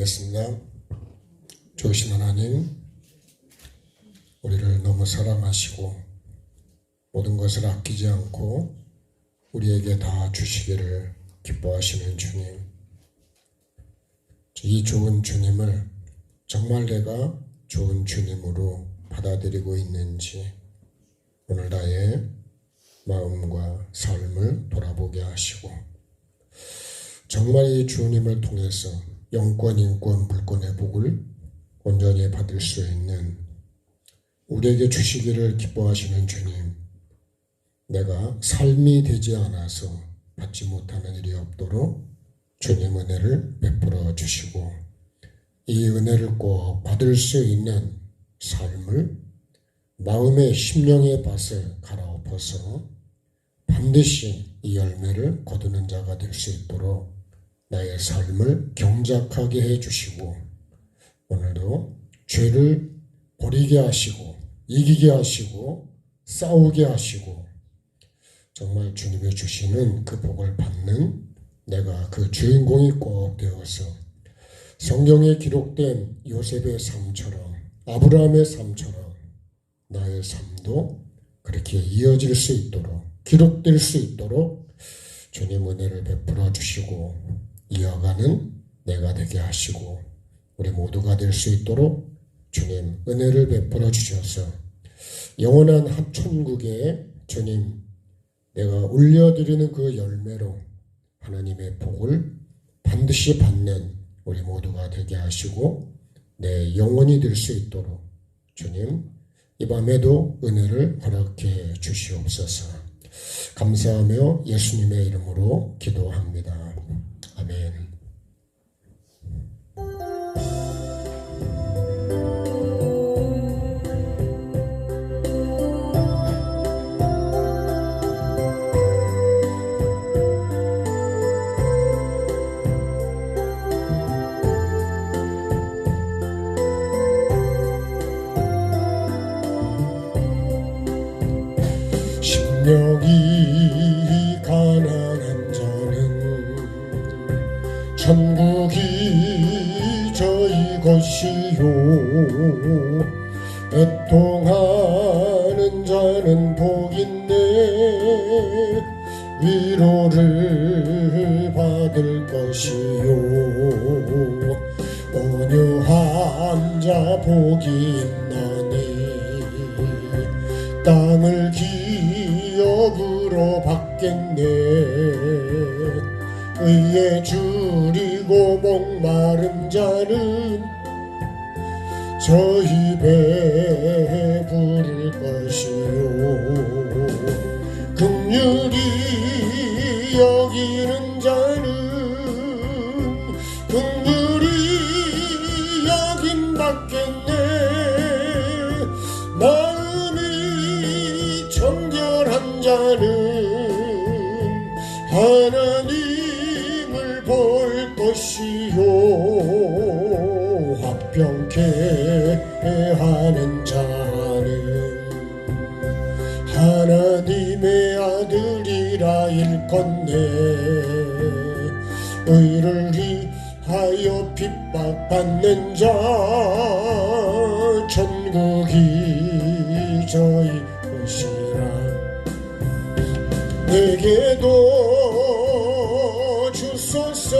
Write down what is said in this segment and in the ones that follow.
기도하겠습니다. 좋으신 하나님, 우리를 너무 사랑하시고 모든 것을 아끼지 않고 우리에게 다 주시기를 기뻐하시는 주님, 이 좋은 주님을 정말 내가 좋은 주님으로 받아들이고 있는지 오늘 나의 마음과 삶을 돌아보게 하시고, 정말 이 주님을 통해서 영권, 인권, 불권의 복을 온전히 받을 수 있는 우리에게 주시기를 기뻐하시는 주님, 내가 삶이 되지 않아서 받지 못하는 일이 없도록 주님 은혜를 베풀어 주시고, 이 은혜를 꼭 받을 수 있는 삶을 마음의 심령의 밭을 갈아엎어서 반드시 이 열매를 거두는 자가 될 수 있도록 나의 삶을 경작하게 해주시고, 오늘도 죄를 버리게 하시고 이기게 하시고 싸우게 하시고, 정말 주님이 주시는 그 복을 받는 내가 그 주인공이 꼭 되어서 성경에 기록된 요셉의 삶처럼, 아브라함의 삶처럼 나의 삶도 그렇게 이어질 수 있도록, 기록될 수 있도록 주님 은혜를 베풀어 주시고 이어가는 내가 되게 하시고, 우리 모두가 될 수 있도록 주님 은혜를 베풀어 주셔서 영원한 합천국에 주님 내가 올려드리는 그 열매로 하나님의 복을 반드시 받는 우리 모두가 되게 하시고 내 영혼이 될 수 있도록 주님 이 밤에도 은혜를 허락해 주시옵소서. 감사하며 예수님의 이름으로 기도합니다. 아멘. 심령이 가난한 자는 천국이 저희 것이요, 애통하는 자는 복있네 위로를 받을 것이요, 온유한 자 복이 있나니 땅을 기업으로 받겠네, 의에 줄이고 목마른 자는 저희 배에 부를 것이요, 긍휼히 여기는 자는 긍휼히 여김 받겠네, 마음이 정결한 자는 하나님을 볼 것이요, 화평케 하는 자는 하나님의 아들이라 일컫네, 의를 위하여 핍박받는 자 천국이 저희 것이라, 내게도 주소서,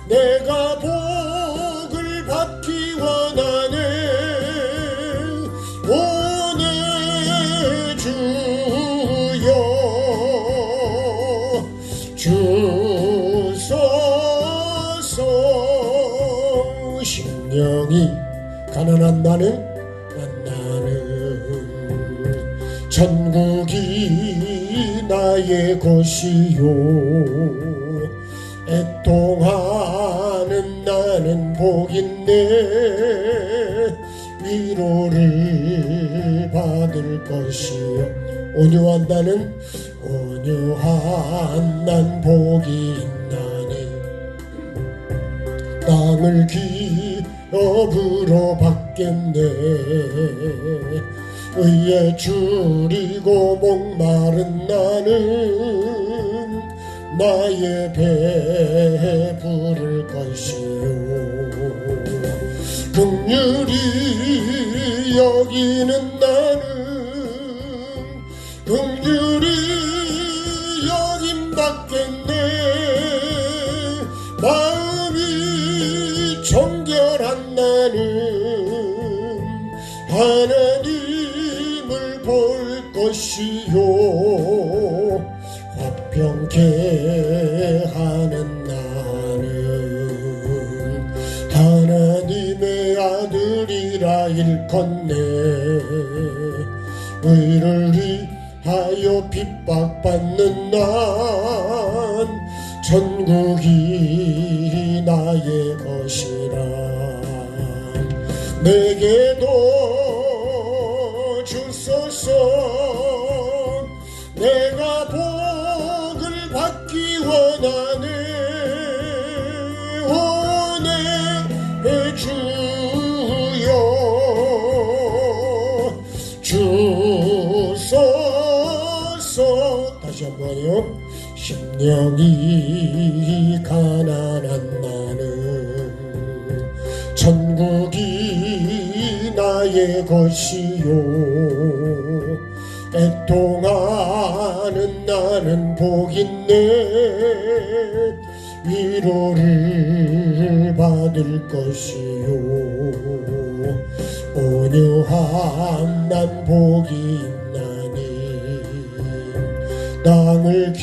내가 복을 받기 원하네, 오네 주여 주소서. 심령이 가난한 나는 천국이 나의 것이요, 애통하는 나는 복있네 위로를 받을 것이요, 온유한 난 복이 있나니 땅을 기업으로 받겠네, 의에 줄이고 목마른 나는 나의 배 부를 것이요 긍휼히 여기는 나는 긍휼히 여김받겠네 마음이 정결한 나는 하나님을 볼 것이요 화평케 하는 나는 하나님의 아들이라 일컫네 의를 위하여 핍박받는 난 천국이 나의 것이라 내게도 주소서 내가 복을 받기 원하네 오네 주여 주소서 다시 한번요 심령이 가난한 나는 천국이 나의 것이요 애통하는 나는 복있네 위로를 받을 것이요 온유한 난 복이 있나니 땅을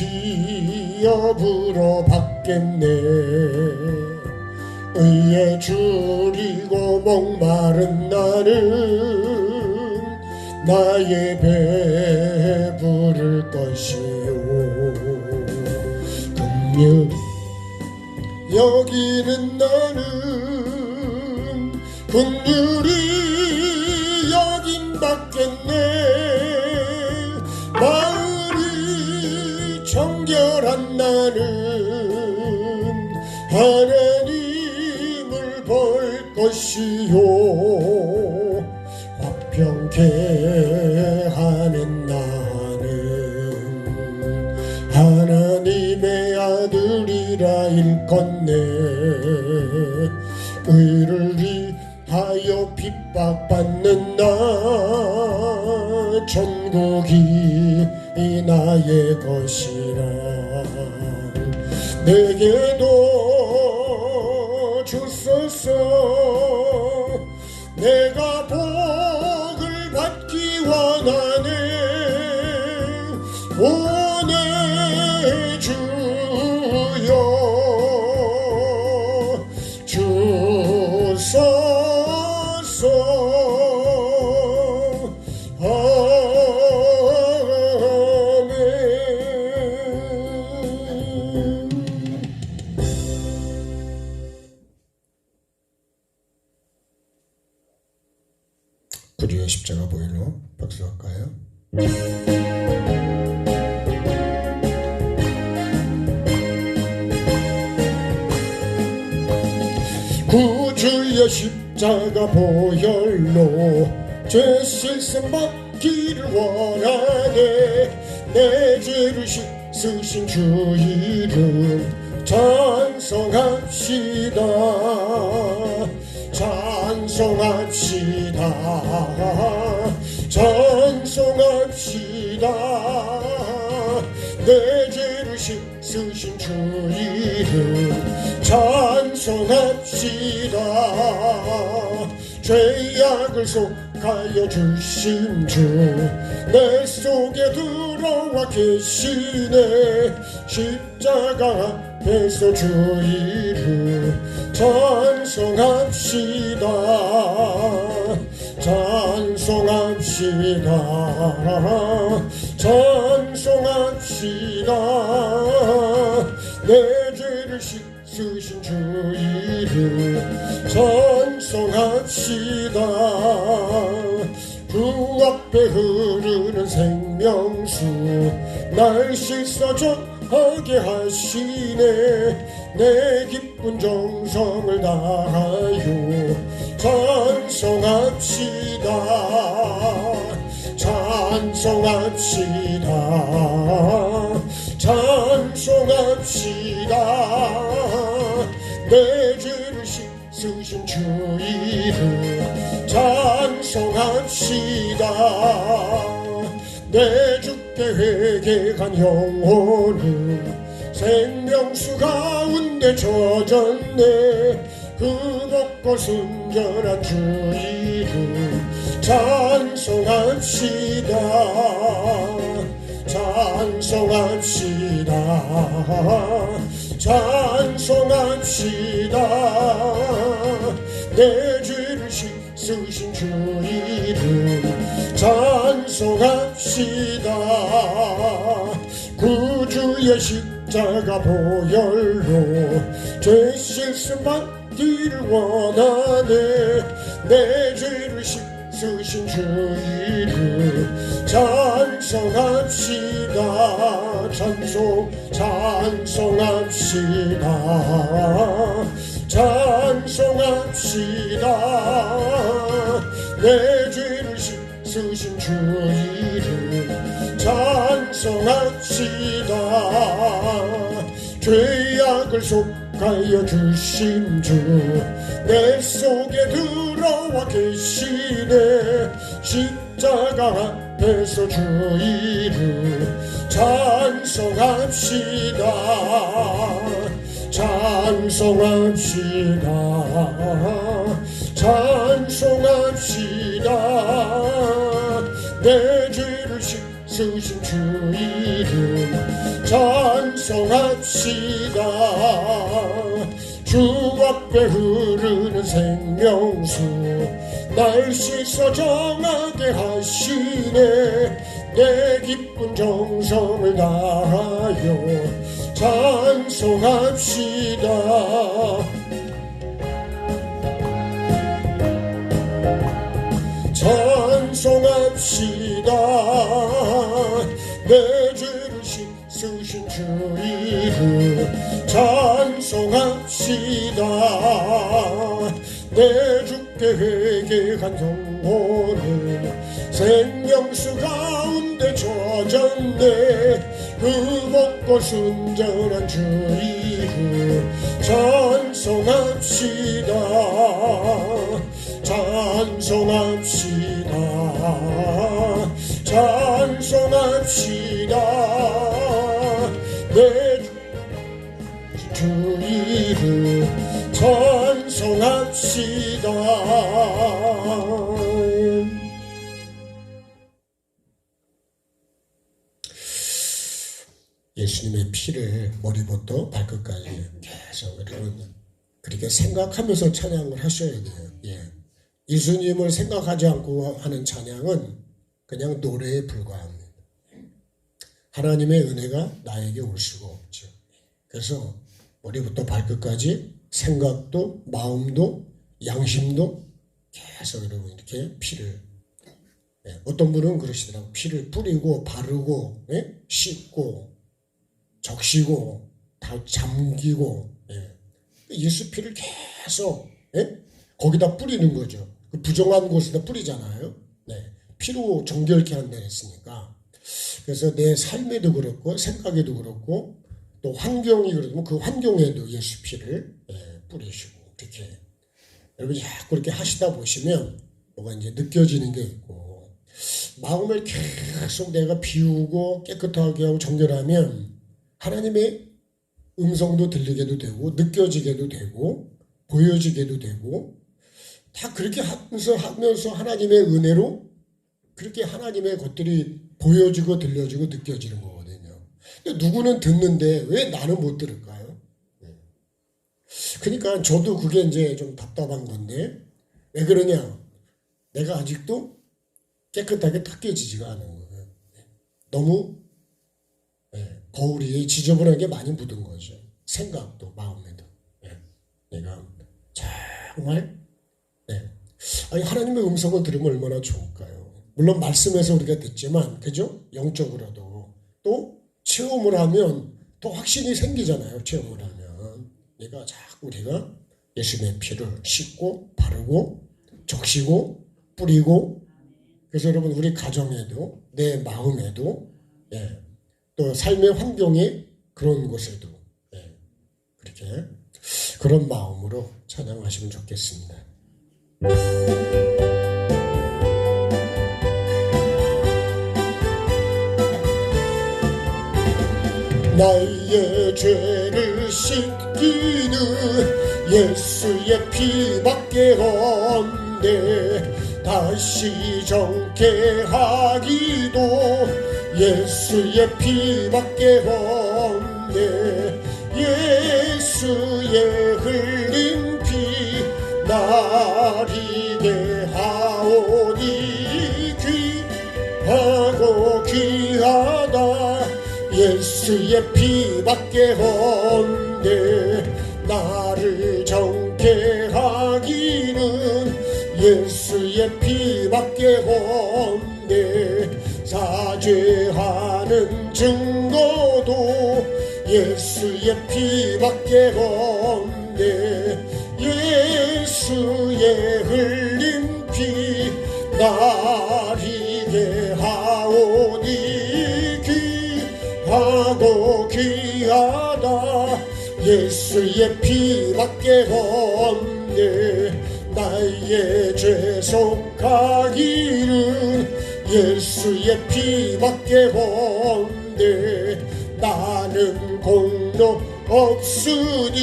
기업으로 받겠네 의에 줄이고 목마른 나는 나의 배 부를 것이요 긍휼 여기는 나는 긍휼히 여김받겠네 마음이 정결한 나는 하나님을 볼 것이요 화평케 하는 나는 하나님의 아들이라 일컫네 의를 위하여 핍박받는 나 천국이 나의 것이라 내게도 주소서 내가 복을 받기 원하네 오네 주여 주소서 구주의 십자가 보일로 박수할까요? 구주의 십자가 보혈로 죄 실성 받기를 원하네 내 죄를 씻으신 주 이름 찬송합시다 찬송합시다 찬송합시다 내 죄를 씻으신 주 이름 찬송합시다 죄악을 속하여 주신 주 내 속에 들어와 계시네 십자가 앞에서 주 이름 찬송합시다 찬송합시다 찬송합시다 내 죄를 씻으신 주 이름 찬송합시다 주 앞에 흐르는 생명수 날 씻어줘 하게 하시네 내 기쁜 정성을 다하여 찬송합시다 찬송합시다 찬송합시다 찬송합시다. 내 죄를 씻으신 주 이름 찬송합시다. 내 주께 회개한 영혼은 생명수 가운데 젖었네. 흠없고 순전한 주 이름 찬송합시다. 찬송합시다. 찬송합시다. 내 죄를 씻으신 주 이름 찬송합시다. 구주의 십자가 보혈로 죄 씻음 받기를 원하네. 내 죄를 씻으신 주 이름 찬송합시다. 찬송합시다. 찬송합시다. 내 죄를 씻으신 주 이름 찬송합시다. 죄악을 속하여 주신 주 내 속에 들어와 계시네. 십자가 앞에서 주 이름 찬송합시다. 찬송합시다. 찬송합시다. 내 죄를 씻으신 주 이름 찬송합시다. 주 앞에 흐르는 생명수 날 씻어 정하게 하시네. 내 기쁜 정성을 다하여 찬송합시다. 찬송합시다. 내 죄를 씻으신 주 이름 찬송합시다. 내 주께 회개한 영혼은 생명수 가운데 젖었네. 흠없고 순전한 주 이름 찬송합시다. 찬송합시다. 찬송합시다. 내 주 이름 찬송합시다. 예수님의 피를 머리부터 발끝까지 계속 여러분 그렇게 생각하면서 찬양을 하셔야 돼요. 예. 예수님을 생각하지 않고 하는 찬양은 그냥 노래에 불과합니다. 하나님의 은혜가 나에게 올 수가 없죠. 그래서 머리부터 발끝까지 생각도 마음도 양심도 계속 여러분 이렇게 피를 어떤 분은 그러시더라고요. 피를 뿌리고 바르고 씻고 적시고 다 잠기고 예수 피를 계속 거기다 뿌리는 거죠. 그 부정한 곳에다 뿌리잖아요. 피로 정결케 한다 했으니까. 그래서 내 삶에도 그렇고 생각에도 그렇고 또 환경이 그러면 그 환경에도 예수 피를 뿌리시고 이렇게 여러분 자꾸 그렇게 하시다 보시면 뭐가 이제 느껴지는 게 있고 마음을 계속 내가 비우고 깨끗하게 하고 정결하면 하나님의 음성도 들리게도 되고 느껴지게도 되고 보여지게도 되고 다 그렇게 하면서 하나님의 은혜로 그렇게 하나님의 것들이 보여지고 들려지고 느껴지는 거거든요. 근데 누구는 듣는데 왜 나는 못 들을까요? 그러니까 저도 그게 이제 좀 답답한 건데 왜 그러냐? 내가 아직도 깨끗하게 닦여지지가 않은 거예요. 너무 거울이 지저분한 게 많이 묻은 거죠. 생각도 마음에도. 내가 정말 아니 하나님의 음성을 들으면 얼마나 좋을까요? 물론 말씀에서 우리가 듣지만 그죠? 영적으로도 또 체험을 하면 또 확신이 생기잖아요. 체험을 하면 내가 자꾸 우리가 예수님의 피를 씻고 바르고 적시고 뿌리고 그래서 여러분 우리 가정에도 내 마음에도 또 삶의 환경에 그런 곳에도 그렇게 그런 마음으로 찬양하시면 좋겠습니다. 나의 죄를 씻기는 예수의 피밖에 없네. 다시 정케 하기도 예수의 피밖에 없네. 예수의 흘린 피 나리게 하오니 귀하고 귀하다. 예수의 피밖에 없네. 나를 정케 하기는 예수의 피밖에 없네. 사죄하는 증거도 예수의 피밖에 없네. 예수의 흘린 피 나리게 하오니 귀하고 귀하다. 예수의 피밖에 없네. 나의 죄 속하기는 예수의 피밖에 없네. 나는 공로 없으니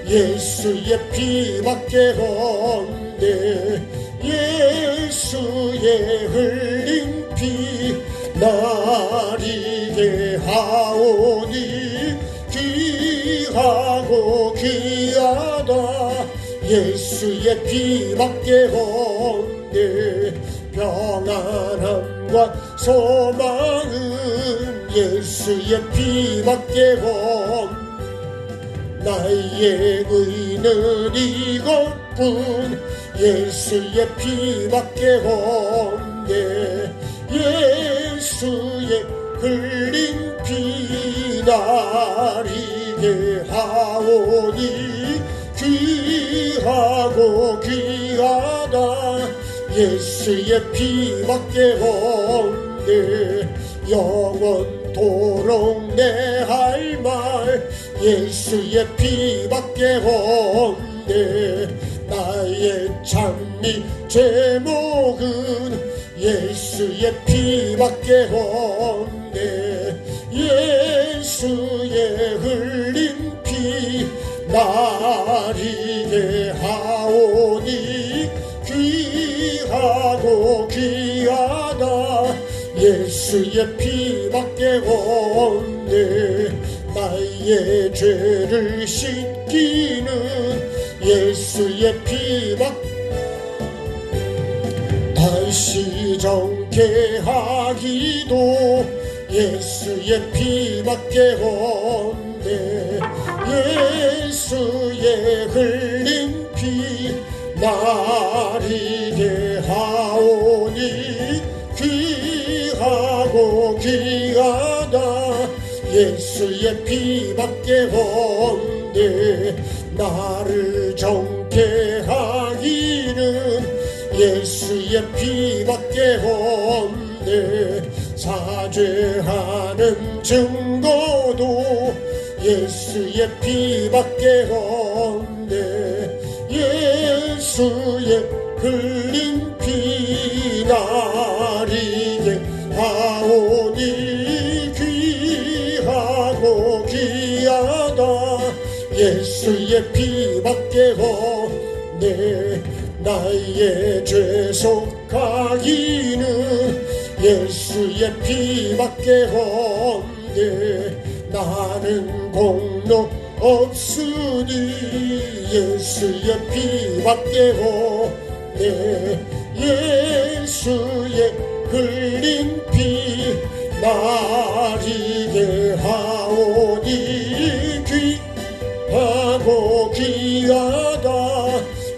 예수의 피밖에 없네. 예수의 흘린 피 나리게 하오니 귀하고 귀하다. 예수의 피밖에 없네. 평안함과 소망은 예수의 피밖에 없네. 나의 의는 이것뿐 예수의 피밖에 없네. 예수의 흘린 피 나리게 하오니 귀하고 귀하다. 예수의 피밖에 없네. 영원토록 내 할 말 예수의 피밖에 없네. 나의 찬미 제목은 예수의 피밖에 없네. 예수의 흘린 피 나리게 하오니 귀하고 귀하다. 예수의 피밖에 없네. 나의 죄를 씻기는 예수의 피밖에 다시 정케 하기도 예수의 피밖에 없네. 예수의 흘린 피 나리게 하오니 귀하고 귀하다. 예수의 피밖에 없네. 나를 정케 하기는 예수의 피밖에 없네. 사죄하는 증거도 예수의 피밖에 없네. 예수의 흘린 피 나리게 하오니 귀하고 귀하다. 예수의 피밖에 없네. 나의 죄 속하기는 예수의 피밖에 없네. 나는 공로 없으니 예수의 피밖에 없네. 예수의 흘린 피 나리게 하오니 귀하고 귀하다.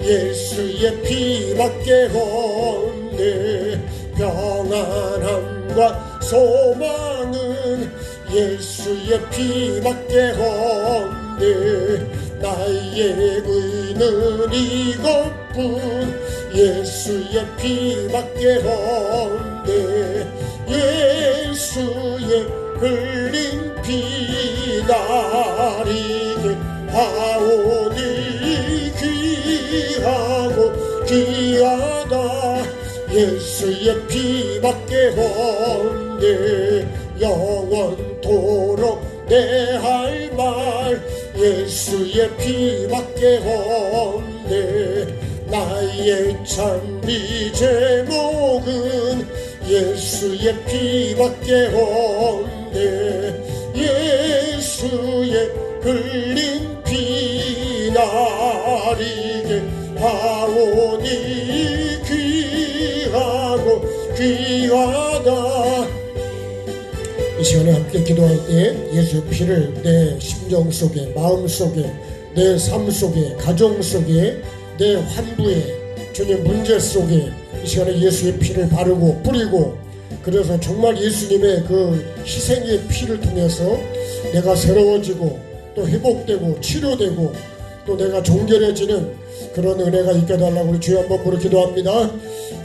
예수의 피밖에 없네. 평안함과 소망은 예수의 피밖에 없네. 나의 의는 이것뿐 예수의 피밖에 없네. 예수의 흘린 피 나리게 하오니 귀하고 귀하다 예수의 피밖에 없네 영원토록 내 할 말 예수의 피밖에 없네 나의 찬미 제목은 예수의 피밖에 없네 예수의 흘린 피 나리게 하오니 귀하고 귀하다. 이 시간에 함께 기도할 때 예수의 피를 내 심정 속에, 마음 속에, 내 삶 속에, 가정 속에, 내 환부에, 주님 문제 속에 이 시간에 예수의 피를 바르고 뿌리고, 그래서 정말 예수님의 그 희생의 피를 통해서 내가 새로워지고 또 회복되고 치료되고 또 내가 정결해지는 그런 은혜가 있게 달라고 우리 주여 한번 부르 기도합니다.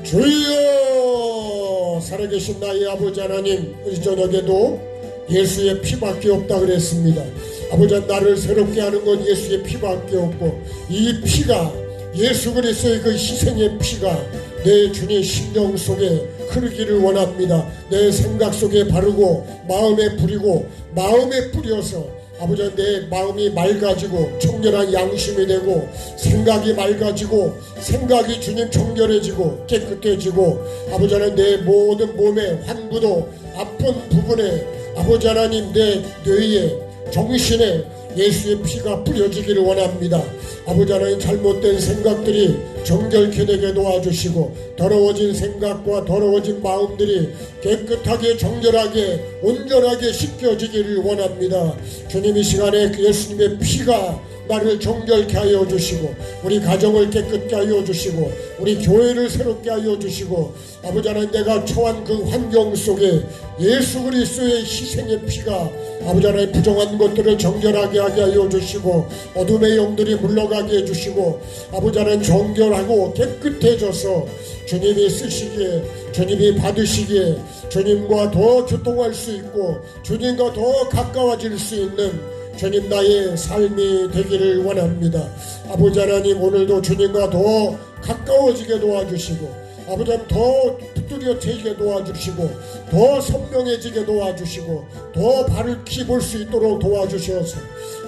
주여, 살아계신 나의 아버지 하나님, 우리 저녁에도 예수의 피밖에 없다 그랬습니다. 아버지, 나를 새롭게 하는 건 예수의 피밖에 없고, 이 피가 예수 그리스도의 그 희생의 피가 내 주님 심령 속에 흐르기를 원합니다. 내 생각 속에 바르고 마음에 뿌리고 마음에 뿌려서 아버지, 내 마음이 맑아지고 청결한 양심이 되고 생각이 맑아지고 생각이 주님 청결해지고 깨끗해지고 아버지 하나님, 내 모든 몸의 환부도 아픈 부분에 아버지 하나님, 내 뇌에 정신에 예수의 피가 뿌려지기를 원합니다. 아버지 하나님, 잘못된 생각들이 정결케 되게 도와주시고 더러워진 생각과 더러워진 마음들이 깨끗하게 정결하게 온전하게 씻겨지기를 원합니다. 주님, 이 시간에 예수님의 피가 나를 정결케 하여 주시고 우리 가정을 깨끗게 하여 주시고 우리 교회를 새롭게 하여 주시고 아버지 하나님, 내가 처한 그 환경 속에 예수 그리스도의 희생의 피가 아버지 하나님 부정한 것들을 정결하게 하게 하여 주시고 어둠의 영들이 물러가게 해주시고 아버지 하나님, 정결하고 깨끗해져서 주님이 쓰시기에 주님이 받으시기에 주님과 더 교통할 수 있고 주님과 더 가까워질 수 있는 주님 나의 삶이 되기를 원합니다. 아버지 하나님, 오늘도 주님과 더 가까워지게 도와주시고 아버지 하나님, 더 뚜렷해지게 도와주시고 더 선명해지게 도와주시고 더 바르게 볼 수 있도록 도와주셔서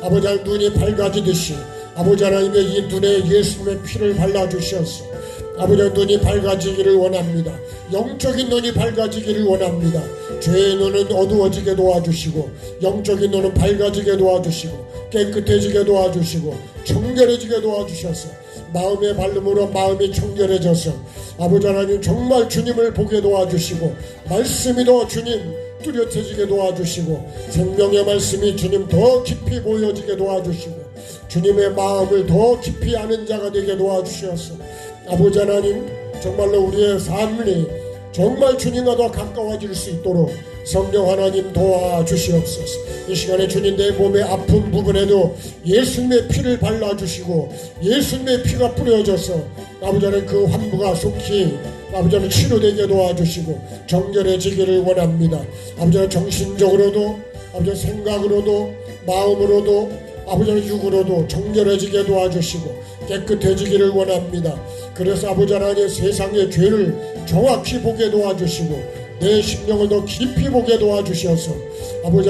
아버지 하나님, 눈이 밝아지듯이 아버지 하나님의 이 눈에 예수님의 피를 발라주셔서 아버지 하나님, 눈이 밝아지기를 원합니다. 영적인 눈이 밝아지기를 원합니다. 죄의 눈은 어두워지게 도와주시고 영적인 눈은 밝아지게 도와주시고 깨끗해지게 도와주시고 청결해지게 도와주셔서 마음의 발름으로 마음이 청결해져서 아버지 하나님, 정말 주님을 보게 도와주시고 말씀이 더 주님 뚜렷해지게 도와주시고 생명의 말씀이 주님 더 깊이 보여지게 도와주시고 주님의 마음을 더 깊이 아는 자가 되게 도와주셔서 아버지 하나님, 정말로 우리의 삶이 정말 주님과 더 가까워질 수 있도록 성령 하나님 도와주시옵소서. 이 시간에 주님, 내 몸의 아픈 부분에도 예수님의 피를 발라주시고 예수님의 피가 뿌려져서 아버지 하나님, 그 환부가 속히 아버지 하나님 치료되게 도와주시고 정결해지기를 원합니다. 아버지 하나님, 정신적으로도 아버지 하나님, 생각으로도 마음으로도 아버지 하나님, 육으로도 정결해지게 도와주시고 깨끗해지기를 원합니다. 그래서 아버지 하나님, 세상의 죄를 정확히 보게 도와주시고 내 심령을 더 깊이 보게 도와주셔서 아버지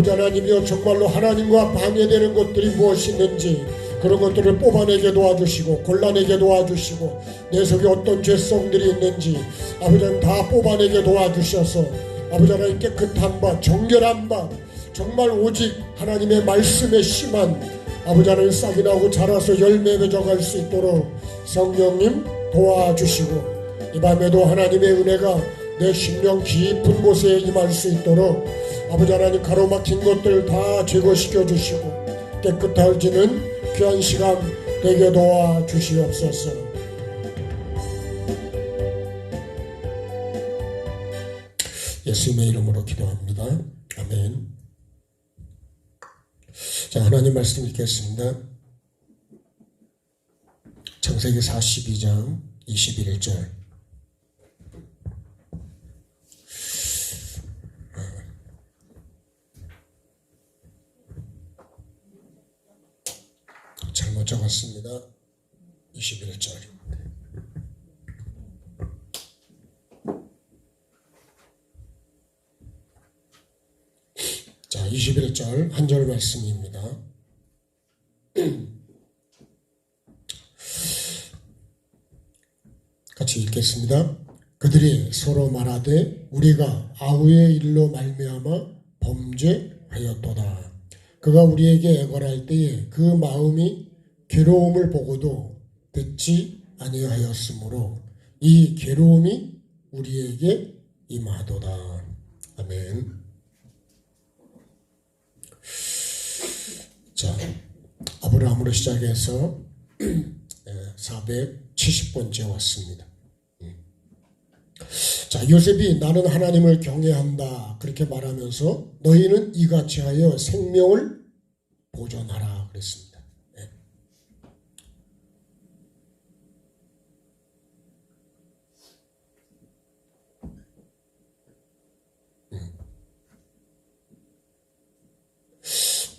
하나님이여 정말로 하나님과 방해되는 것들이 무엇이 있는지 그런 것들을 뽑아내게 도와주시고 골라내게 도와주시고 내 속에 어떤 죄성들이 있는지 아버지 하나님 다 뽑아내게 도와주셔서 아버지 하나님, 깨끗한 바 정결한 바 정말 오직 하나님의 말씀에 심한 아버지 하나님, 싹이 나고 자라서 열매 맺어갈 수 있도록 성령님 도와주시고 이 밤에도 하나님의 은혜가 내 심령 깊은 곳에 임할 수 있도록 아버지 하나님, 가로막힌 것들 다 제거시켜 주시고 깨끗해지는 귀한 시간 되게 도와주시옵소서. 예수님의 이름으로 기도합니다. 아멘. 자, 하나님 말씀 읽겠습니다. 창세기 42장 21절. 잘못 적었습니다. 21절. 자, 21절 한 절 말씀입니다. 같이 읽겠습니다. 그들이 서로 말하되 우리가 아우의 일로 말미암아 범죄하였도다. 그가 우리에게 애걸할 때에 그 마음이 괴로움을 보고도 듣지 아니하였으므로 이 괴로움이 우리에게 임하도다. 아멘. 자, 아브라함으로 시작해서 470번째 왔습니다. 자, 요셉이 나는 하나님을 경외한다 그렇게 말하면서 너희는 이같이 하여 생명을 보존하라 그랬습니다. 네.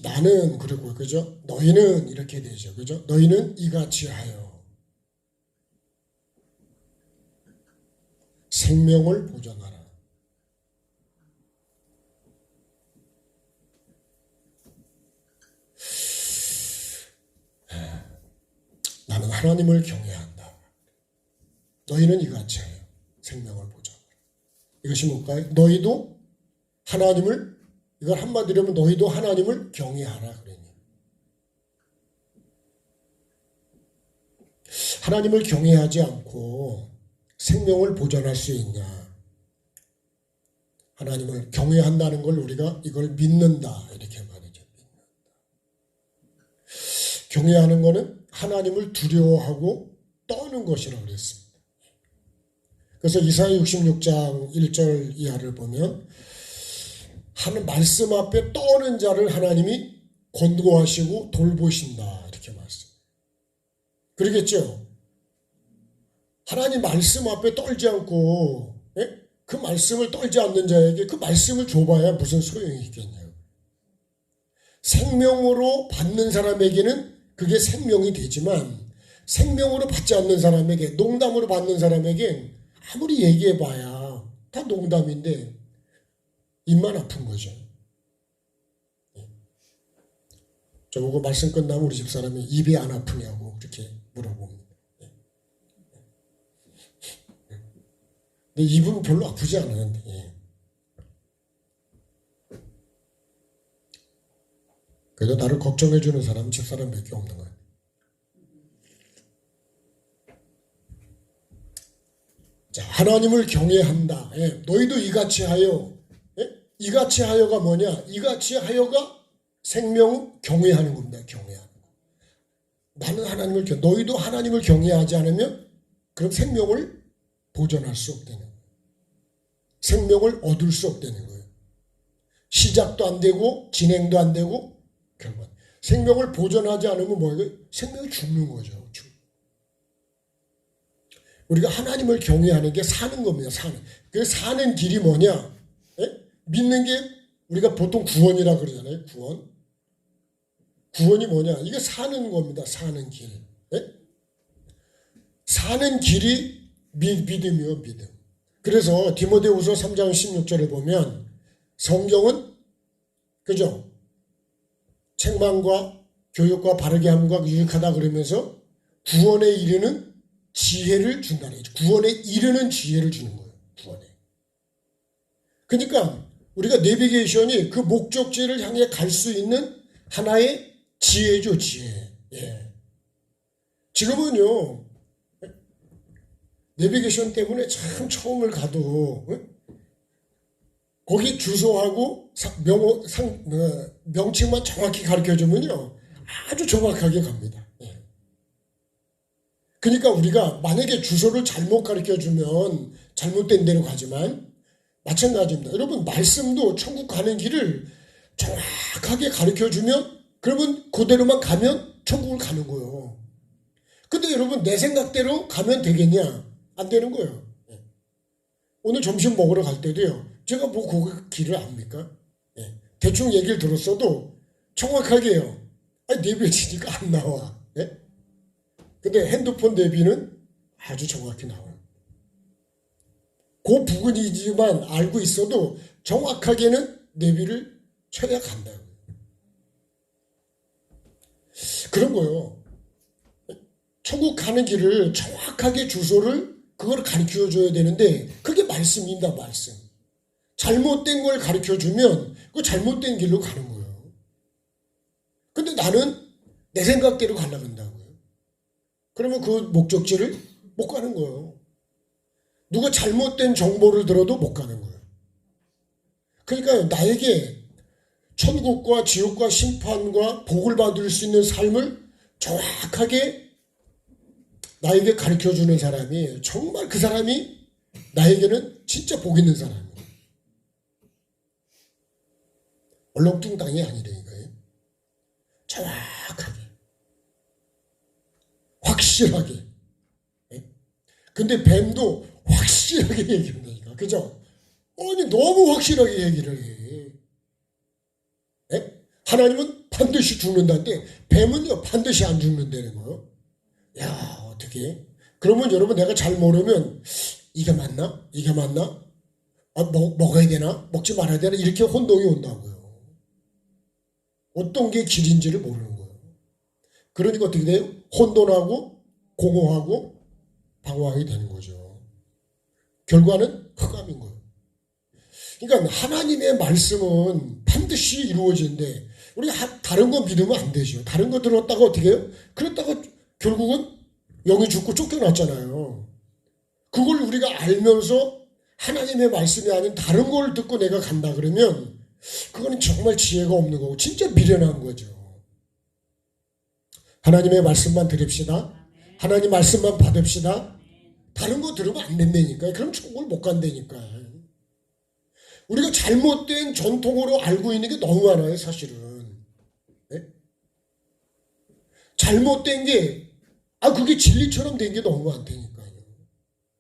나는 그리고 그죠? 너희는 이렇게 되죠. 그죠? 너희는 이같이 하여 생명을 보존하라. 나는 하나님을 경외한다. 너희는 이같이 하여 생명을 보존하라. 이것이 뭘까요? 너희도 하나님을, 이걸 한마디로 하면 너희도 하나님을 경외하라 그러니. 하나님을 경외하지 않고 생명을 보존할 수 있냐? 하나님을 경외한다는 걸 우리가 이걸 믿는다 이렇게 말이죠. 경외하는 것은 하나님을 두려워하고 떠는 것이라고 그랬습니다. 그래서 이사야 66장 1절 이하를 보면 하는 말씀 앞에 떠는 자를 하나님이 권고하시고 돌보신다 이렇게 말씀. 그러겠죠? 하나님 말씀 앞에 떨지 않고 그 말씀을 떨지 않는 자에게 그 말씀을 줘봐야 무슨 소용이 있겠냐고. 생명으로 받는 사람에게는 그게 생명이 되지만 생명으로 받지 않는 사람에게, 농담으로 받는 사람에게 아무리 얘기해봐야 다 농담인데 입만 아픈 거죠. 저보고 말씀 끝나면 우리 집사람이 입이 안 아프냐고 그렇게 물어봅니다. 근데 입은 별로 아프지 않았는데 그래도 나를 걱정해주는 사람은 집사람밖에 없는 거예요. 자, 하나님을 경외한다. 너희도 이같이 하여. 이같이 하여가 뭐냐? 이같이 하여가 생명 경외하는 겁니다. 경외하는 거. 나는 하나님을 너희도 하나님을 경외하지 않으면 그럼 생명을 보존할 수 없다는 거예요. 생명을 얻을 수 없다는 거예요. 시작도 안 되고 진행도 안 되고 결국 생명을 보존하지 않으면 뭐예요? 생명이 죽는 거죠. 우리가 하나님을 경외하는 게 사는 겁니다. 그 사는 길이 뭐냐? 믿는 게 우리가 보통 구원이라 그러잖아요. 구원이 뭐냐? 이게 사는 겁니다. 사는 길. 사는 길이 믿음이요, 믿음. 그래서 디모데후서 3장 16절에 보면 성경은 그죠? 책망과 교육과 바르게 함과 유익하다 그러면서 구원에 이르는 지혜를 준다는 거죠. 구원에 이르는 지혜를 주는 거예요. 구원에. 그러니까 우리가 내비게이션이 그 목적지를 향해 갈 수 있는 하나의 지혜죠. 지혜. 예. 지금은요. 내비게이션 때문에 참 처음을 가도 거기 주소하고 명칭만 정확히 가르쳐주면요. 아주 정확하게 갑니다. 예. 그러니까 우리가 만약에 주소를 잘못 가르쳐주면 잘못된 데로 가지만 마찬가지입니다. 여러분 말씀도 천국 가는 길을 정확하게 가르쳐주면 그러면 그대로만 가면 천국을 가는 거예요. 근데 여러분 내 생각대로 가면 되겠냐? 안 되는 거예요. 오늘 점심 먹으러 갈 때도요. 제가 뭐 그 길을 압니까? 대충 얘기를 들었어도 정확하게 해요. 내비치니까 안 나와. 예? 근데 핸드폰 내비는 아주 정확히 나와요. 그 부분이지만 알고 있어도 정확하게는 내비를 쳐야 간다고. 그런 거요. 천국 가는 길을 정확하게 주소를 그걸 가르쳐 줘야 되는데 그게 말씀입니다. 말씀. 잘못된 걸 가르쳐 주면 그 잘못된 길로 가는 거예요. 근데 나는 내 생각대로 가려고 한다고요. 그러면 그 목적지를 못 가는 거예요. 누가 잘못된 정보를 들어도 못 가는 거예요. 그러니까 나에게 천국과 지옥과 심판과 복을 받을 수 있는 삶을 정확하게 나에게 가르쳐주는 사람이 정말 그 사람이 나에게는 진짜 복 있는 사람이에요. 얼렁뚱땅이 아니라니까요. 정확하게 확실하게. 근데 뱀도 확실하게 얘기한다니까. 그죠? 아니 너무 확실하게 얘기를 해. 하나님은 반드시 죽는다는데 뱀은요 반드시 안 죽는다는 거예요. 야 어떻게? 그러면 여러분 내가 잘 모르면 이게 맞나? 이게 맞나? 먹어야 되나? 먹지 말아야 되나? 이렇게 혼동이 온다고요. 어떤 게 길인지를 모르는 거예요. 그러니까 어떻게 돼요? 혼돈하고 공허하고 방황이 되는 거죠. 결과는 흑암인 거예요. 그러니까 하나님의 말씀은 반드시 이루어지는데 우리가 다른 거 믿으면 안 되죠. 다른 거 들었다가 어떻게 해요? 그랬다가 결국은 영이 죽고 쫓겨났잖아요. 그걸 우리가 알면서 하나님의 말씀이 아닌 다른 걸 듣고 내가 간다 그러면 그거는 정말 지혜가 없는 거고 진짜 미련한 거죠. 하나님의 말씀만 들읍시다. 하나님 말씀만 받읍시다. 다른 거 들으면 안 된다니까요. 그럼 천국을 못 간다니까요. 우리가 잘못된 전통으로 알고 있는 게 너무 많아요, 사실은. 네? 잘못된 게, 그게 진리처럼 된 게 너무 많다니까요.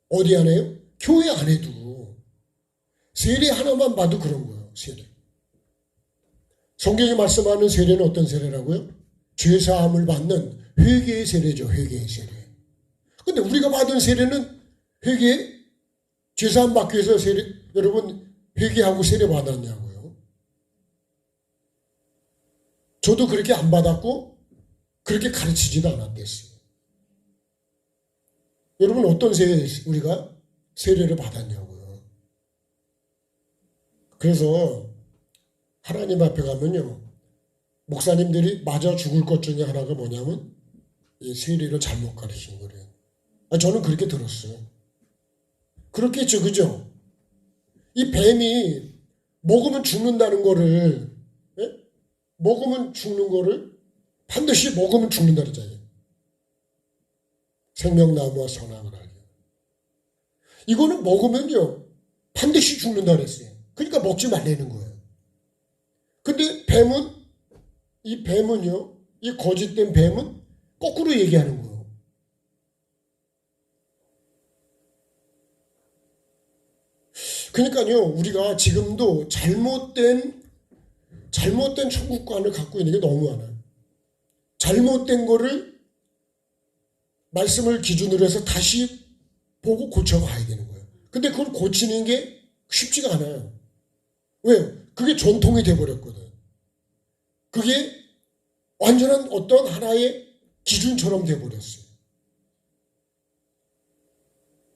어디 안에요? 교회 안에도. 세례 하나만 봐도 그런 거예요, 세례. 성경이 말씀하는 세례는 어떤 세례라고요? 죄사함을 받는 회개의 세례죠, 회개의 세례. 근데 우리가 받은 세례는 회개, 죄사함 받기 위해서 세례, 여러분, 회개하고 세례 받았냐고요. 저도 그렇게 안 받았고 그렇게 가르치지도 않았댔어요. 여러분 어떤 우리가 세례를 받았냐고요. 그래서 하나님 앞에 가면요. 목사님들이 맞아 죽을 것 중에 하나가 뭐냐면 이 세례를 잘못 가르친 거래요. 저는 그렇게 들었어요. 그렇겠죠. 그죠? 이 뱀이 먹으면 죽는다는 거를, 먹으면 죽는 거를 반드시 먹으면 죽는다 그러잖아요. 생명나무와 선악을 알게. 이거는 먹으면요 반드시 죽는다 그랬어요. 그러니까 먹지 말라는 거예요. 근데 이 뱀은요, 이 거짓된 뱀은 거꾸로 얘기하는 거예요. 그러니까요, 우리가 지금도 잘못된 천국관을 갖고 있는 게 너무 많아요. 잘못된 거를 말씀을 기준으로 해서 다시 보고 고쳐가야 되는 거예요. 근데 그걸 고치는 게 쉽지가 않아요. 왜요? 그게 전통이 돼버렸거든. 그게 완전한 어떤 하나의 기준처럼 돼버렸어요.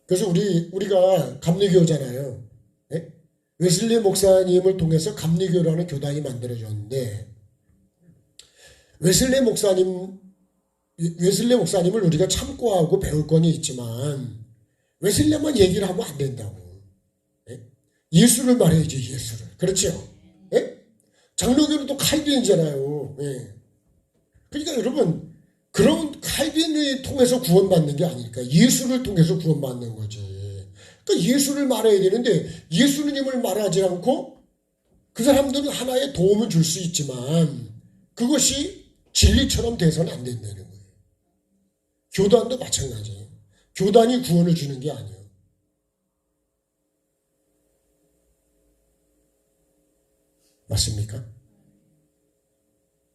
그래서 우리가 감리교잖아요. 네? 웨슬리 목사님을 통해서 감리교라는 교단이 만들어졌는데 웨슬리 목사님을 우리가 참고하고 배울 건 있지만 웨슬리만 얘기를 하면 안 된다고. 네? 예수를 말해야지, 예수를. 그렇죠? 네? 장로교는 또 칼빈이잖아요. 네. 그러니까 여러분 그런 칼빈을 통해서 구원받는 게 아니니까 예수를 통해서 구원받는 거지. 그러니까 예수를 말해야 되는데 예수님을 말하지 않고 그 사람들은 하나의 도움을 줄 수 있지만 그것이 진리처럼 돼서는 안 된다는 거예요. 교단도 마찬가지예요. 교단이 구원을 주는 게 아니에요. 맞습니까?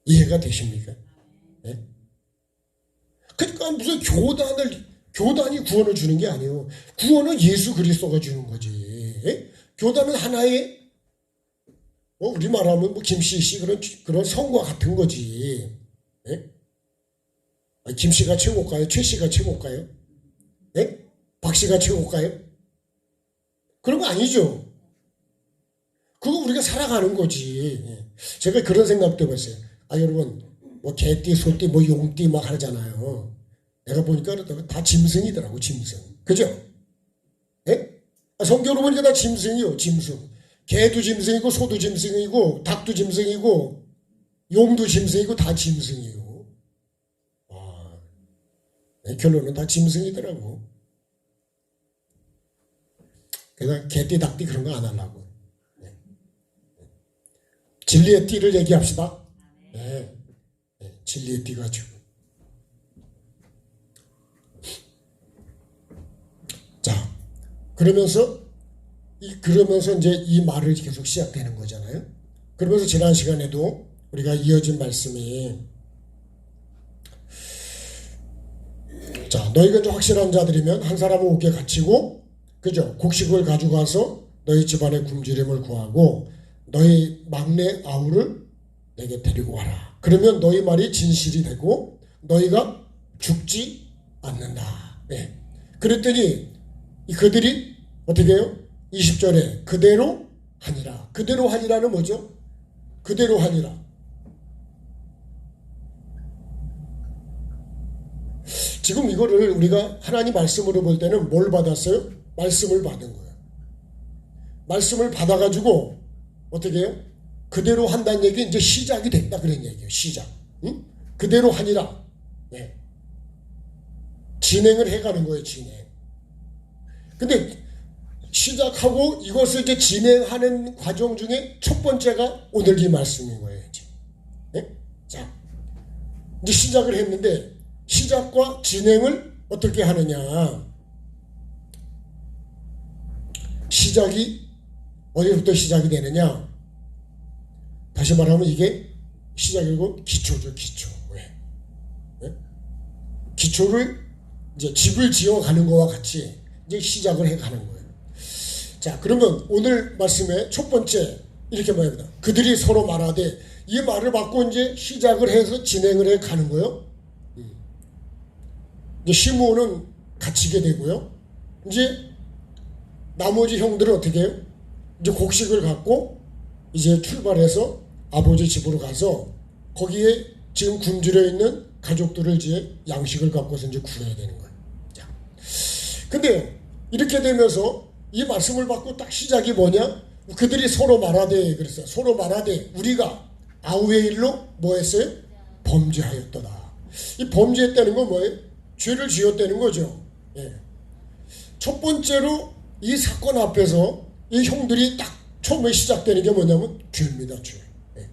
이해가 되십니까? 네? 그러니까 무슨 교단이 구원을 주는 게 아니에요. 구원은 예수 그리스도가 주는 거지. 예? 교단은 하나의 우리 말하면 뭐 김씨 그런 성과 같은 거지. 예? 김씨가 최고일까요? 최씨가 최고일까요? 예? 박씨가 최고일까요? 그런 거 아니죠. 그거 우리가 살아가는 거지. 예. 제가 그런 생각도 해봤어요. 여러분 뭐 개띠, 소띠, 뭐 용띠 막 하잖아요. 내가 보니까 다 짐승이더라고, 짐승. 그죠? 예? 성경으로 보니까 다 짐승이요, 짐승. 개도 짐승이고, 소도 짐승이고, 닭도 짐승이고, 용도 짐승이고, 다 짐승이에요. 결론은 다 짐승이더라고. 그래서 개띠, 닭띠 그런 거 안 하려고. 진리의 띠를 얘기합시다. 네. 진리의 띠 가지고. 자, 그러면서 이제 이 말을 계속 시작되는 거잖아요. 그러면서 지난 시간에도 우리가 이어진 말씀이, 자, 너희가 좀 확실한 자들이면 한 사람은 옥에 갇히고, 그죠? 곡식을 가져가서 너희 집안의 굶주림을 구하고 너희 막내 아우를 내게 데리고 와라. 그러면 너희 말이 진실이 되고 너희가 죽지 않는다. 네. 그랬더니 그들이 어떻게 해요? 20절에 그대로 하니라. 그대로 하니라는 뭐죠? 그대로 하니라. 지금 이거를 우리가 하나님 말씀으로 볼 때는 뭘 받았어요? 말씀을 받은 거예요. 말씀을 받아가지고 어떻게 해요? 그대로 한다는 얘기 이제 시작이 됐다 그런 얘기예요. 시작. 응? 그대로 하니라. 네. 진행을 해가는 거예요. 진행. 근데 시작하고 이것을 이제 진행하는 과정 중에 첫 번째가 오늘 이 말씀인 거예요. 이제. 네? 자, 이제 시작을 했는데 시작과 진행을 어떻게 하느냐. 시작이 어디부터 시작이 되느냐. 다시 말하면 이게 시작이고 기초죠. 기초. 왜? 네? 기초를 이제 집을 지어가는 것과 같이 이제 시작을 해가는 거예요. 자, 그러면 오늘 말씀의 첫 번째 이렇게 말합니다. 그들이 서로 말하되, 이 말을 받고 이제 시작을 해서 진행을 해 가는 거예요. 이제 시므온은 갇히게 되고요. 이제 나머지 형들은 어떻게 해요? 이제 곡식을 갖고 이제 출발해서 아버지 집으로 가서 거기에 지금 굶주려 있는 가족들을 이제 양식을 갖고서 이제 구해야 되는 거예요. 자, 근데 이렇게 되면서 이 말씀을 받고 딱 시작이 뭐냐? 그들이 서로 말하되, 그랬어요. 서로 말하되 우리가 아우의 일로 뭐 했어요? 범죄하였더라. 이 범죄했다는 건 뭐예요? 죄를 지었다는 거죠. 예. 첫 번째로 이 사건 앞에서 이 형들이 딱 처음에 시작되는 게 뭐냐면 죄입니다. 죄. 예.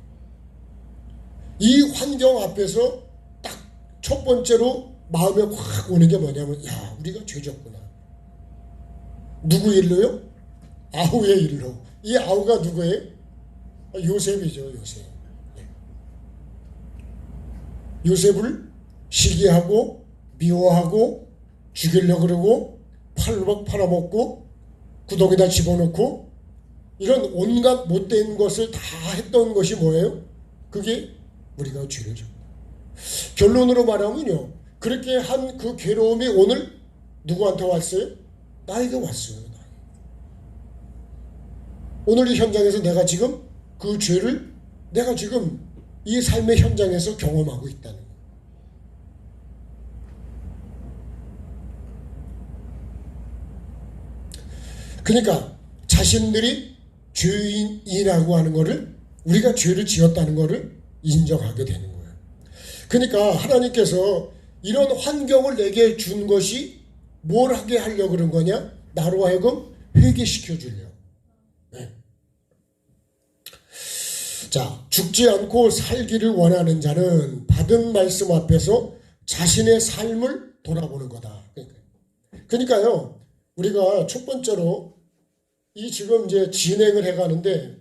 이 환경 앞에서 딱 첫 번째로 마음에 확 오는 게 뭐냐면, 야, 우리가 죄졌구나. 누구 일로요? 아우의 일로. 이 아우가 누구예요? 요셉이죠. 요셉. 예. 요셉을 시기하고 미워하고 죽이려고 그러고 팔아먹고 구덩이다 집어넣고 이런 온갖 못된 것을 다 했던 것이 뭐예요? 그게 우리가 죄를 졌다. 결론으로 말하면요, 그렇게 한 그 괴로움이 오늘 누구한테 왔어요? 나에게 왔어요. 오늘 이 현장에서 내가 지금 그 죄를 내가 지금 이 삶의 현장에서 경험하고 있다는 거예요. 그러니까 자신들이 죄인이라고 하는 것을, 우리가 죄를 지었다는 것을 인정하게 되는 거예요. 그러니까 하나님께서 이런 환경을 내게 준 것이 뭘 하게 하려고 그런 거냐? 나로 하여금 회개시켜 주려고. 네. 자, 죽지 않고 살기를 원하는 자는 받은 말씀 앞에서 자신의 삶을 돌아보는 거다. 그러니까요, 우리가 첫 번째로 이 지금 이제 진행을 해가는데,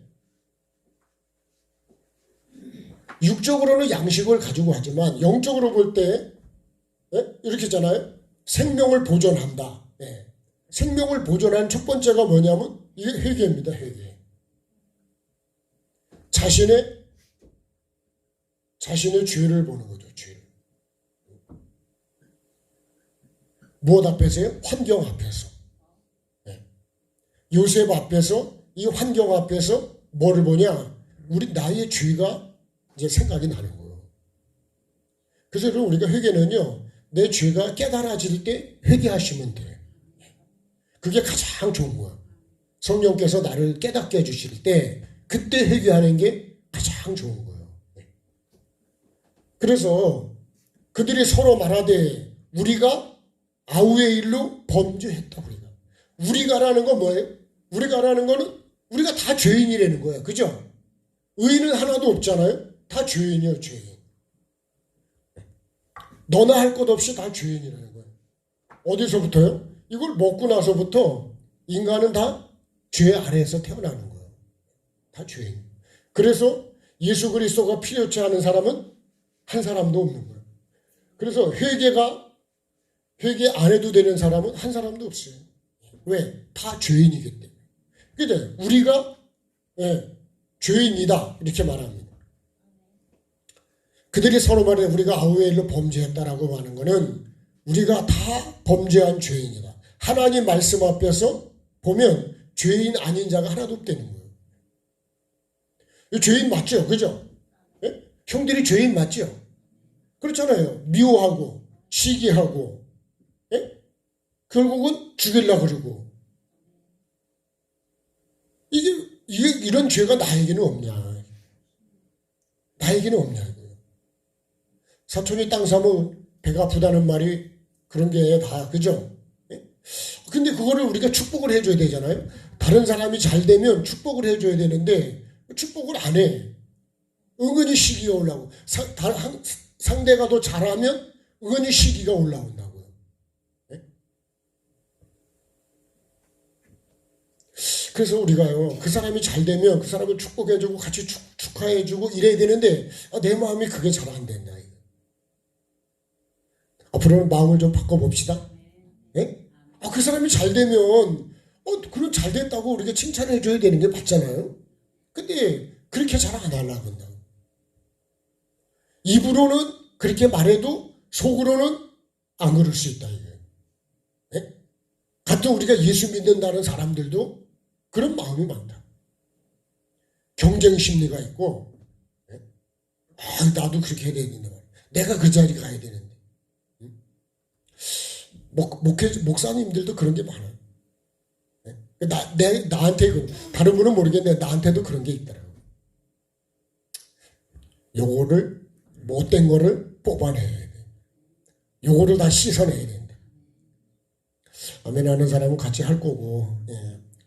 육적으로는 양식을 가지고 하지만 영적으로 볼 때 예? 이렇게 했잖아요. 생명을 보존한다. 예. 생명을 보존하는 첫 번째가 뭐냐면 이게 회개입니다. 회개. 자신의 죄를 보는 거죠. 죄를. 무엇 앞에서요? 환경 앞에서. 예. 요셉 앞에서, 이 환경 앞에서 뭐를 보냐? 나의 죄가 이제 생각이 나는 거예요. 그래서 우리가 회개는요, 내 죄가 깨달아질 때 회개하시면 돼요. 그게 가장 좋은 거야. 성령께서 나를 깨닫게 해주실 때 그때 회개하는 게 가장 좋은 거예요. 그래서 그들이 서로 말하되 우리가 아우의 일로 범죄했다. 우리가라는 건 뭐예요? 우리가라는 거는 우리가 다 죄인이라는 거예요. 그죠? 의인은 하나도 없잖아요. 다 죄인이에요. 죄인. 너나 할 것 없이 다 죄인이라는 거예요. 어디서부터요? 이걸 먹고 나서부터 인간은 다 죄 아래에서 태어나는 거예요. 다 죄인. 그래서 예수 그리스도가 필요치 않은 사람은 한 사람도 없는 거예요. 그래서 회개 안 해도 되는 사람은 한 사람도 없어요. 왜? 다 죄인이기 때문에. 그런데 우리가 죄인이다 이렇게 말합니다. 그들이 서로 말해 우리가 아우의 일로 범죄했다라고 하는 것은 우리가 다 범죄한 죄인이다. 하나님 말씀 앞에서 보면 죄인 아닌 자가 하나도 없다는 거예요. 죄인 맞죠? 그죠? 예? 형들이 죄인 맞죠? 그렇잖아요. 미워하고 시기하고 예? 결국은 죽이려고 그러고 이런 죄가 나에게는 없냐? 나에게는 없냐? 이거예요. 사촌이 땅 사면 배가 아프다는 말이 그런 게 다 그죠? 근데 그거를 우리가 축복을 해줘야 되잖아요. 다른 사람이 잘 되면 축복을 해줘야 되는데 축복을 안 해. 은근히 시기가 올라오고 상대가 더 잘하면 은근히 시기가 올라온다고요. 네? 그래서 우리가요. 그 사람이 잘 되면 그 사람을 축복해주고 같이 축하해주고 이래야 되는데 내 마음이 그게 잘 안 된다. 앞으로는 마음을 좀 바꿔봅시다. 네? 그 사람이 잘 되면 그럼 잘 됐다고 우리가 칭찬해 줘야 되는 게 맞잖아요. 근데 그렇게 잘 안 하려고 한다. 입으로는 그렇게 말해도 속으로는 안 그럴 수 있다. 이게. 네? 같은 우리가 예수 믿는다는 사람들도 그런 마음이 많다. 경쟁 심리가 있고 네? 나도 그렇게 해야 되는데 내가 그 자리 가야 되는데 목사님들도 그런 게 많아요. 나한테 다른 분은 모르겠는데 나한테도 그런 게 있더라고요. 요거를 못된 거를 뽑아내야 돼. 요거를 다 씻어내야 된다. 아멘 하는 사람은 같이 할 거고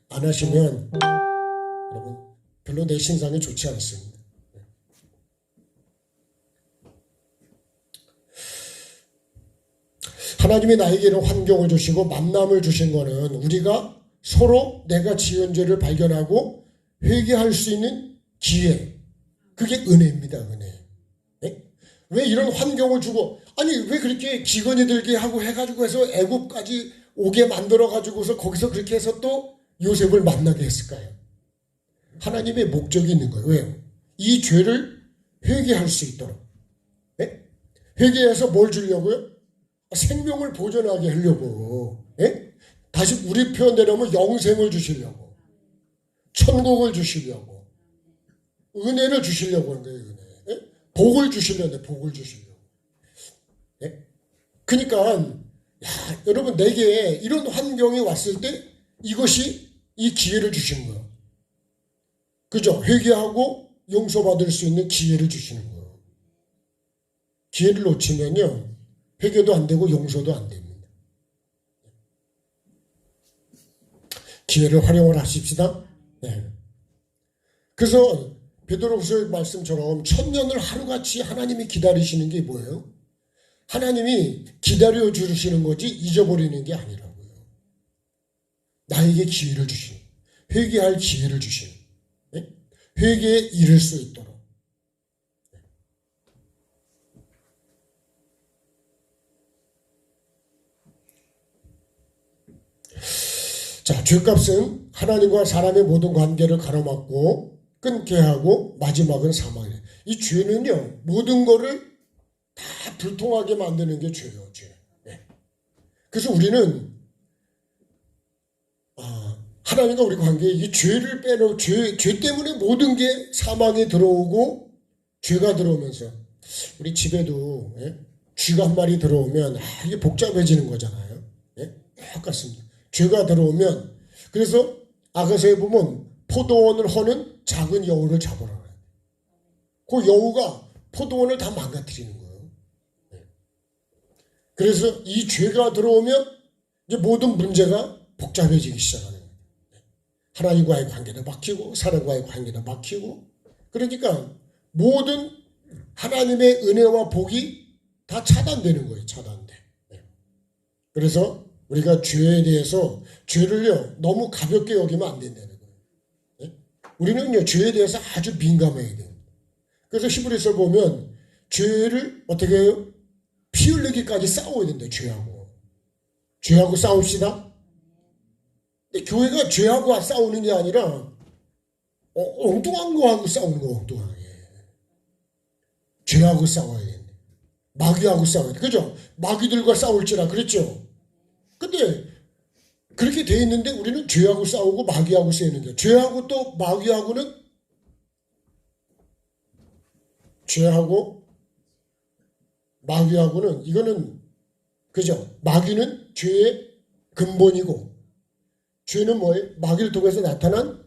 안 하시면 여러분 별로 내 신상이 좋지 않습니다. 하나님이 나에게는 환경을 주시고 만남을 주신 거는 우리가 서로 내가 지은 죄를 발견하고 회개할 수 있는 기회. 그게 은혜입니다. 은혜. 네? 왜 이런 환경을 주고 왜 그렇게 기근이 들게 하고 해가지고 해서 애굽까지 오게 만들어가지고서 거기서 그렇게 해서 또 요셉을 만나게 했을까요? 하나님의 목적이 있는 거예요. 왜요? 이 죄를 회개할 수 있도록. 네? 회개해서 뭘 주려고요? 생명을 보존하게 하려고. 예? 다시 우리 표현대로 하면 영생을 주시려고. 천국을 주시려고. 은혜를 주시려고 하는 거예요. 은혜. 예? 복을 주시려고. 복을 주시려고. 예? 그러니까 여러분 내게 이런 환경이 왔을 때 이것이 이 기회를 주시는 거예요. 그죠? 회개하고 용서받을 수 있는 기회를 주시는 거예요. 기회를 놓치면요. 회개도 안 되고 용서도 안 됩니다. 기회를 활용을 하십시다. 네. 그래서 베드로후서의 말씀처럼 천년을 하루같이 하나님이 기다리시는 게 뭐예요? 하나님이 기다려 주시는 거지 잊어버리는 게 아니라고요. 나에게 기회를 주시는, 회개할 기회를 주시는, 네? 회개에 이를 수 있도록. 자, 죄값은 하나님과 사람의 모든 관계를 가로막고 끊게 하고 마지막은 사망이에요. 이 죄는요, 모든 거를 다 불통하게 만드는 게 죄예요, 죄. 네. 그래서 우리는 하나님과 우리 관계에 이 죄를 빼놓고 죄 때문에 모든 게 사망에 들어오고 죄가 들어오면서 우리 집에도 쥐가 한 마리 들어오면 이게 복잡해지는 거잖아요. 똑같습니다. 죄가 들어오면 그래서 아가서에 보면 포도원을 허는 작은 여우를 잡으라 그래요. 그 여우가 포도원을 다 망가뜨리는 거예요. 그래서 이 죄가 들어오면 이제 모든 문제가 복잡해지기 시작하는 거예요. 하나님과의 관계도 막히고 사람과의 관계도 막히고 그러니까 모든 하나님의 은혜와 복이 다 차단되는 거예요. 차단돼. 그래서 우리가 죄에 대해서 죄를요 너무 가볍게 여기면 안 된다는 거예요. 우리는요 죄에 대해서 아주 민감해야 돼요. 그래서 히브리서 보면 죄를 어떻게 해요? 피 흘리기까지 싸워야 된다. 죄하고 싸웁시다. 근데 교회가 죄하고 싸우는 게 아니라 엉뚱한 거하고 싸우는 거 엉뚱하게. 죄하고 싸워야 된다. 마귀하고 싸워야 돼. 그죠? 마귀들과 싸울지라 그랬죠? 근데 그렇게 돼 있는데 우리는 죄하고 싸우고 마귀하고 싸우는 게 죄하고 또 마귀하고는 죄하고 마귀하고는 이거는 그죠? 마귀는 죄의 근본이고 죄는 뭐예요? 마귀를 통해서 나타난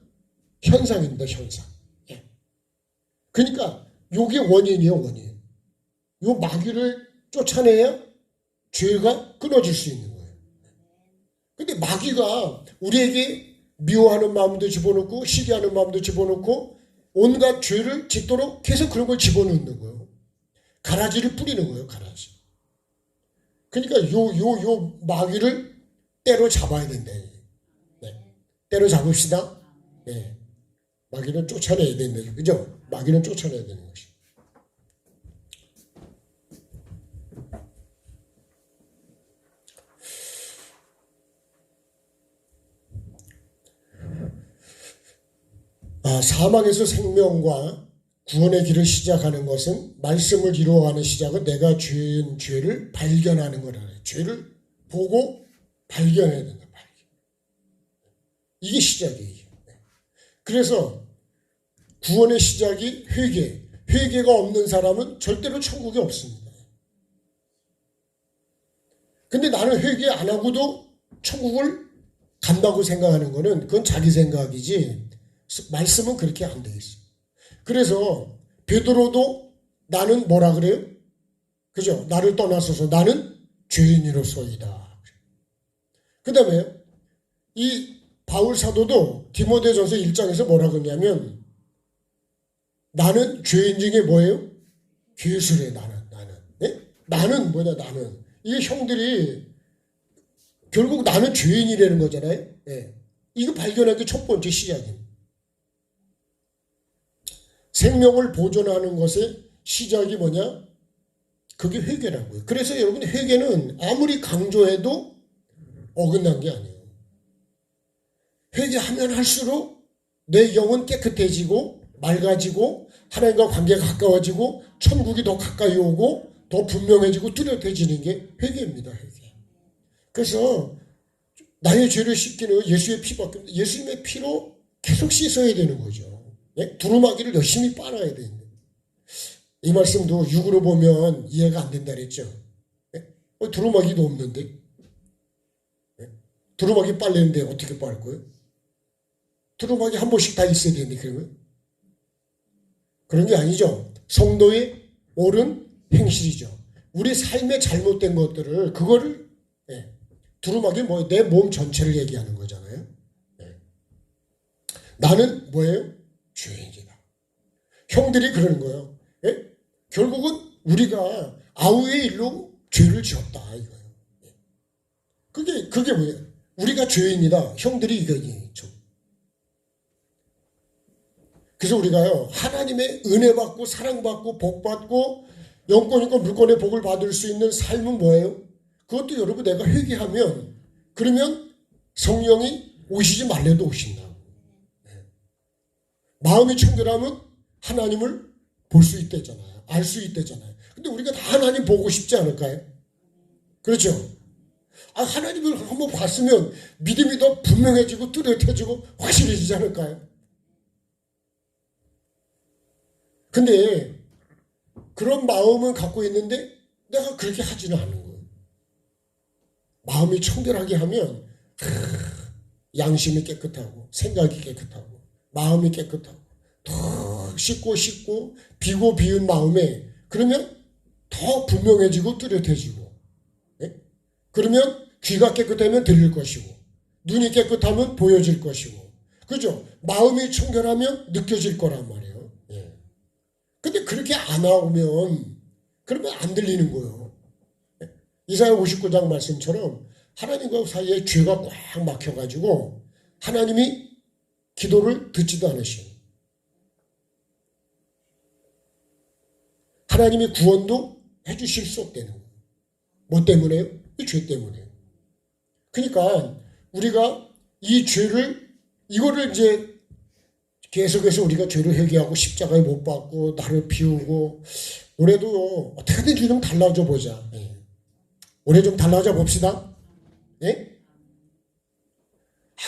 현상입니다. 현상. 그러니까 요게 원인이에요. 원인. 요 마귀를 쫓아내야 죄가 끊어질 수 있는 거예요. 근데 마귀가 우리에게 미워하는 마음도 집어넣고 시기하는 마음도 집어넣고 온갖 죄를 짓도록 계속 그런 걸 집어넣는 거예요. 가라지를 뿌리는 거예요. 가라지. 그러니까 요 마귀를 때려잡아야 된다. 네. 때려잡읍시다. 네. 마귀는 쫓아내야 된다. 그죠? 마귀는 쫓아내야 되는 것이. 사망에서 생명과 구원의 길을 시작하는 것은 말씀을 이루어가는 시작은 내가 죄인 죄를 발견하는 거라. 죄를 보고 발견해야 된다. 이게 시작이에요. 그래서 구원의 시작이 회개. 회개가 없는 사람은 절대로 천국에 없습니다. 근데 나는 회개 안 하고도 천국을 간다고 생각하는 거는 그건 자기 생각이지 말씀은 그렇게 안 돼 있어. 그래서 베드로도 나는 뭐라 그래요? 그죠? 나를 떠나서서 나는 죄인으로서이다. 그 다음에 이 바울 사도도 디모데전서 1장에서 뭐라 그러냐면 나는 죄인 중에 뭐예요? 괴수래. 나는. 네? 나는 뭐냐 나는. 이 형들이 결국 나는 죄인이라는 거잖아요. 네. 이거 발견하기 첫 번째 시작입니다. 생명을 보존하는 것의 시작이 뭐냐? 그게 회개라고요. 그래서 여러분 회개는 아무리 강조해도 어긋난 게 아니에요. 회개하면 할수록 내 영은 깨끗해지고 맑아지고 하나님과 관계가 가까워지고 천국이 더 가까이 오고 더 분명해지고 뚜렷해지는 게 회개입니다. 회개. 그래서 나의 죄를 씻기는 예수의 피밖에 없는데 예수님의 피로 계속 씻어야 되는 거죠. 두루마기를 열심히 빨아야 되는데 이 말씀도 육으로 보면 이해가 안 된다 그랬죠. 두루마기도 없는데 두루마기 빨래는데 어떻게 빨 거예요? 두루마기 한 번씩 다 있어야 되는데 그러면 그런 게 아니죠. 성도의 옳은 행실이죠. 우리 삶에 잘못된 것들을 그거를 두루마기 뭐예요? 내 몸 전체를 얘기하는 거잖아요. 나는 뭐예요? 죄인이다. 형들이 그러는 거예요. 결국은 우리가 아우의 일로 죄를 지었다 이거예요. 그게 뭐예요? 우리가 죄인이다. 형들이 이거죠. 그래서 우리가요 하나님의 은혜 받고 사랑 받고 복 받고 영권이고 물권의 복을 받을 수 있는 삶은 뭐예요? 그것도 여러분 내가 회개하면 그러면 성령이 오시지 말래도 오신다고. 마음이 청결하면 하나님을 볼 수 있대잖아요. 알 수 있대잖아요. 근데 우리가 다 하나님 보고 싶지 않을까요? 그렇죠? 하나님을 한번 봤으면 믿음이 더 분명해지고 뚜렷해지고 확실해지지 않을까요? 근데 그런 마음은 갖고 있는데 내가 그렇게 하지는 않는 거예요. 마음이 청결하게 하면 양심이 깨끗하고 생각이 깨끗하고 마음이 깨끗하고 더 씻고 비고 비운 마음에 그러면 더 분명해지고 뚜렷해지고, 그러면 귀가 깨끗하면 들릴 것이고 눈이 깨끗하면 보여질 것이고, 그죠? 마음이 청결하면 느껴질 거란 말이에요. 근데 그렇게 안 나오면 그러면 안 들리는 거예요. 이사야 59장 말씀처럼 하나님과 사이에 죄가 꽉 막혀가지고 하나님이 기도를 듣지도 않으시고 하나님이 구원도 해주실 수 없다는 거예요. 뭐 때문에요? 이 죄 때문에요. 그러니까 우리가 이 죄를 이거를 이제 계속해서 우리가 죄를 회개하고 십자가에 못 박고 나를 비우고 올해도 어떻게든 좀 달라져 보자. 올해 좀 달라져 봅시다. 예?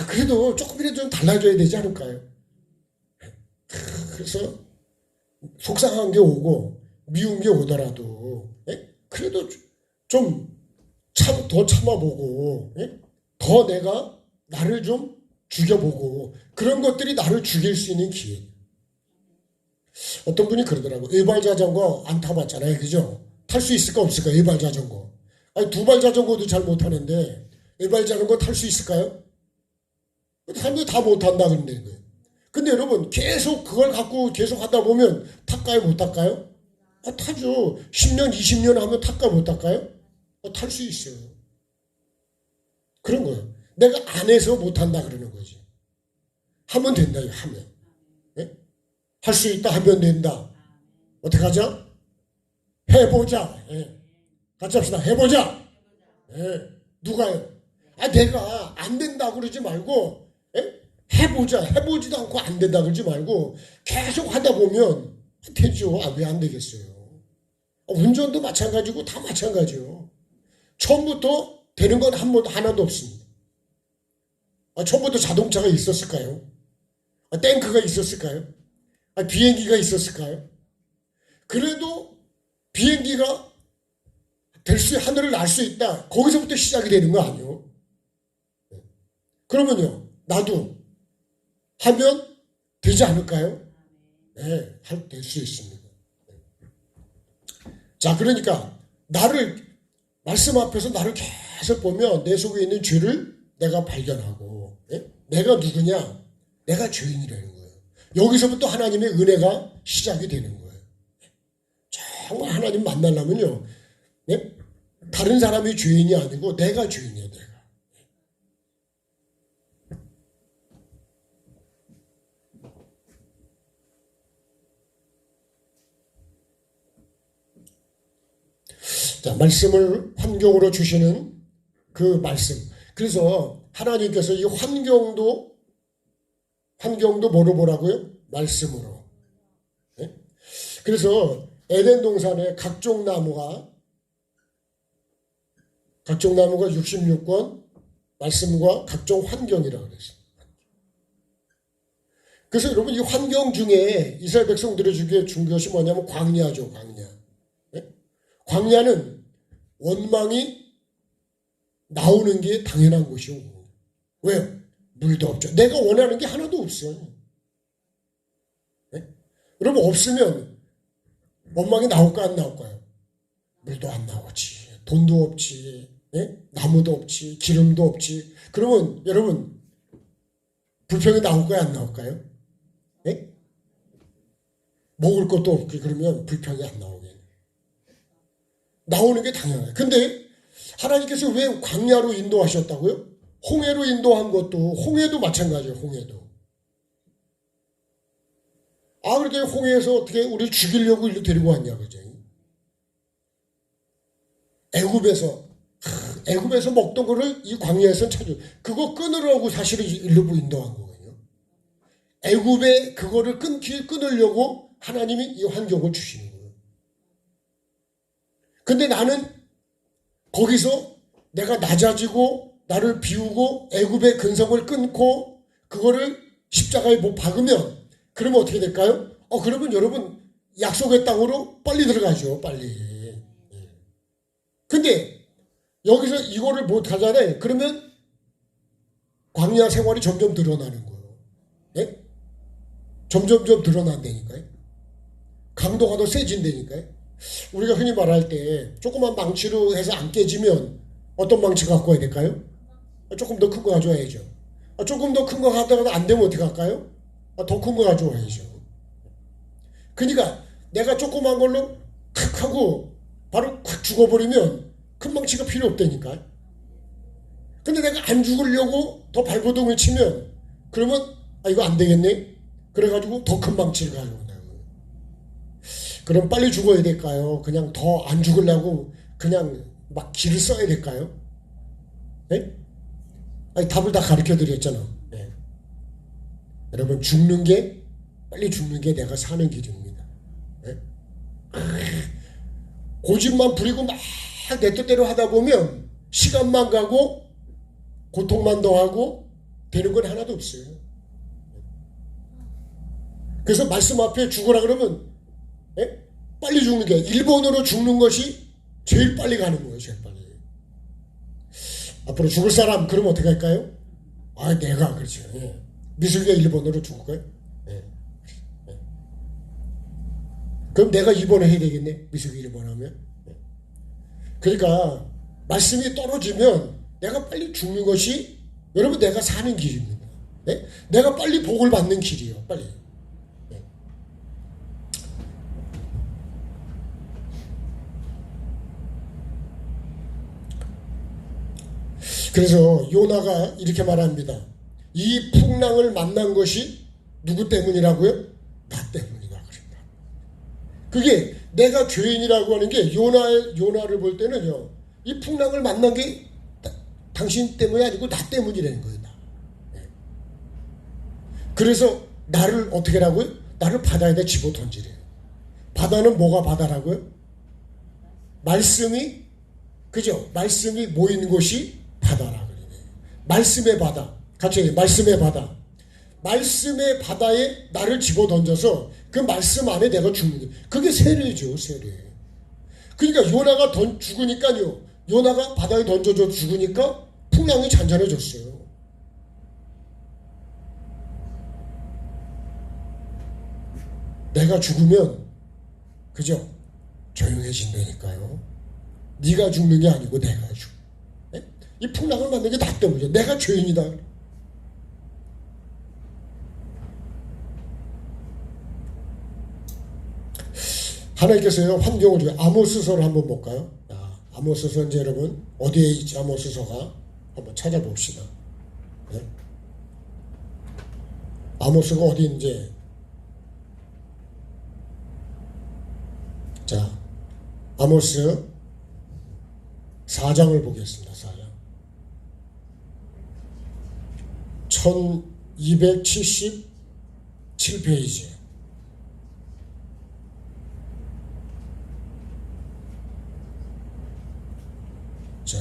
그래도 조금이라도 좀 달라져야 되지 않을까요? 그래서 속상한 게 오고 미운 게 오더라도 그래도 좀 더 참아보고 더 내가 나를 좀 죽여보고 그런 것들이 나를 죽일 수 있는 기회. 어떤 분이 그러더라고. 외발 자전거 안 타봤잖아요. 그죠? 탈 수 있을까 없을까? 외발 자전거. 두발 자전거도 잘 못하는데 외발 자전거 탈 수 있을까요? 사람들이 다 못한다 그러는 거예요. 근데 여러분 계속 그걸 갖고 계속 하다 보면 탈까요? 못 탈까요? 타죠. 10년 20년 하면 탈까 못 탈까요? 탈 수 있어요. 그런 거예요. 내가 안 해서 못한다 그러는 거지. 하면 된다. 하면. 할 수 있다 하면 된다. 어떻게 하자? 해보자. 같이 합시다. 해보자. 누가요? 내가 안 된다 그러지 말고 해보자. 해보지도 않고 안 된다 그러지 말고 계속 하다 보면 되죠. 왜 안 되겠어요? 운전도 마찬가지고 다 마찬가지요. 처음부터 되는 건 하나도 없습니다. 처음부터 자동차가 있었을까요? 탱크가 있었을까요? 비행기가 있었을까요? 그래도 비행기가 하늘을 날 수 있다. 거기서부터 시작이 되는 거 아니에요? 그러면요, 나도 하면 되지 않을까요? 네, 될 수 있습니다. 자, 그러니까 말씀 앞에서 나를 계속 보면 내 속에 있는 죄를 내가 발견하고, 내가 누구냐? 내가 죄인이라는 거예요. 여기서부터 하나님의 은혜가 시작이 되는 거예요. 정말 하나님 만나려면요, 다른 사람이 죄인이 아니고 내가 죄인이야, 내가. 자, 말씀을 환경으로 주시는 그 말씀. 그래서 하나님께서 이 환경도 뭐로 보라고요? 말씀으로. 그래서 에덴 동산에 각종 나무가 66권 말씀과 각종 환경이라고 그랬어요. 그래서 여러분 이 환경 중에 이스라엘 백성들을 주기에 준 것이 뭐냐면 광야죠. 광야는 원망이 나오는 게 당연한 것이고. 왜요? 물도 없죠. 내가 원하는 게 하나도 없어요. 여러분 없으면 원망이 나올까 안 나올까요? 물도 안 나오지. 돈도 없지. 나무도 없지. 기름도 없지. 그러면 여러분 불평이 나올까요? 안 나올까요? 먹을 것도 없고 그러면 불평이 안 나오겠네. 나오는 게 당연해요. 근데 하나님께서 왜 광야로 인도하셨다고요? 홍해로 인도한 것도 홍해도 마찬가지예요. 홍해도. 그렇게 홍해에서 어떻게 우리를 죽이려고 일로 데리고 왔냐 그죠? 애굽에서 먹던 거를 이 광야에서 찾아. 그거 끊으라고 사실은 일부 인도한 거거든요. 애굽에 그거를 끊으려고 하나님이 이 환경을 주시는 거예요. 근데 나는 거기서 내가 낮아지고 나를 비우고 애굽의 근성을 끊고 그거를 십자가에 못 박으면 그러면 어떻게 될까요? 그러면 여러분 약속의 땅으로 빨리 들어가죠. 빨리. 근데 여기서 이거를 못 하잖아요. 그러면 광야 생활이 점점 늘어나는 거예요. 예? 점점점 드러난다니까요. 강도가 더 세진다니까요. 우리가 흔히 말할 때 조그만 망치로 해서 안 깨지면 어떤 망치 갖고 와야 될까요? 조금 더 큰 거 가져와야죠. 조금 더 큰 거 하다가 안 되면 어떻게 할까요? 더 큰 거 가져와야죠. 그러니까 내가 조그만 걸로 탁 하고 바로 콱 죽어버리면 큰 망치가 필요 없다니까. 근데 내가 안 죽으려고 더 발버둥을 치면 그러면 이거 안 되겠네. 그래가지고 더 큰 망치를 가려고. 그럼 빨리 죽어야 될까요? 그냥 더 안 죽으려고 그냥 막 길을 써야 될까요? 네? 답을 다 가르쳐 드렸잖아. 네. 여러분 빨리 죽는 게 내가 사는 길입니다. 네? 고집만 부리고 막 내 뜻대로 하다 보면 시간만 가고 고통만 더하고 되는 건 하나도 없어요. 그래서 말씀 앞에 죽어라 그러면 빨리 죽는 게 일본어로 죽는 것이 제일 빨리 가는 거예요. 제일 빨리. 앞으로 죽을 사람 그러면 어떻게 할까요? 내가 그렇죠. 미술가 일본어로 죽을까요? 그럼 내가 일본어 해야 되겠네. 미술가 일본어 하면. 그러니까 말씀이 떨어지면 내가 빨리 죽는 것이 여러분 내가 사는 길입니다. 내가 빨리 복을 받는 길이에요. 빨리. 그래서 요나가 이렇게 말합니다. 이 풍랑을 만난 것이 누구 때문이라고요? 나 때문이다 그랬다. 그게 내가 죄인이라고 하는 게 요나를 볼 때는요. 이 풍랑을 만난 게 당신 때문이 아니고 나 때문이라는 거예요. 나. 그래서 나를 어떻게 하라고요? 나를 바다에다 집어 던지래요. 바다는 뭐가 바다라고요? 말씀이 그죠? 말씀이 모인 곳이 바다라 그러네. 말씀의 바다. 같이 얘기해. 말씀의 바다. 말씀의 바다에 나를 집어 던져서 그 말씀 안에 내가 죽는 거예요. 그게 세례죠. 세례. 그러니까 요나가 죽으니까요. 요나가 바다에 던져져 죽으니까 풍랑이 잔잔해졌어요. 내가 죽으면 그죠? 조용해진다니까요. 네가 죽는 게 아니고 내가 죽어. 이 풍랑을 만든 게 나 때문이죠. 내가 죄인이다. 하나님께서요 환경을 주고 아모스서를 한번 볼까요? 아모스서 이제 여러분 어디에 있지 아모스서가 한번 찾아봅시다. 네? 아모스가 어디인지 자 아모스 4장을 보겠습니다. 4장 1277페이지 자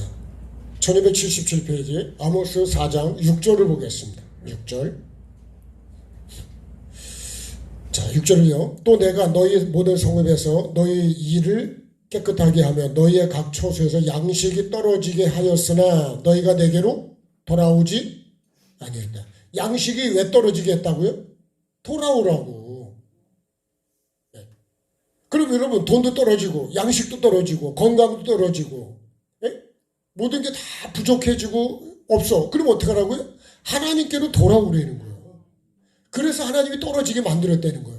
1277페이지 아모스 4장 6절을 보겠습니다. 6절 자 6절을요. 또 내가 너희 모든 성읍에서 너희 일을 깨끗하게 하며 너희의 각 처소에서 양식이 떨어지게 하였으나 너희가 내게로 돌아오지 아니했다. 양식이 왜 떨어지게 했다고요? 돌아오라고. 네. 그럼 여러분 돈도 떨어지고 양식도 떨어지고 건강도 떨어지고 네? 모든 게 다 부족해지고 없어. 그럼 어떻게 하라고요? 하나님께로 돌아오라는 거예요. 그래서 하나님이 떨어지게 만들었다는 거예요.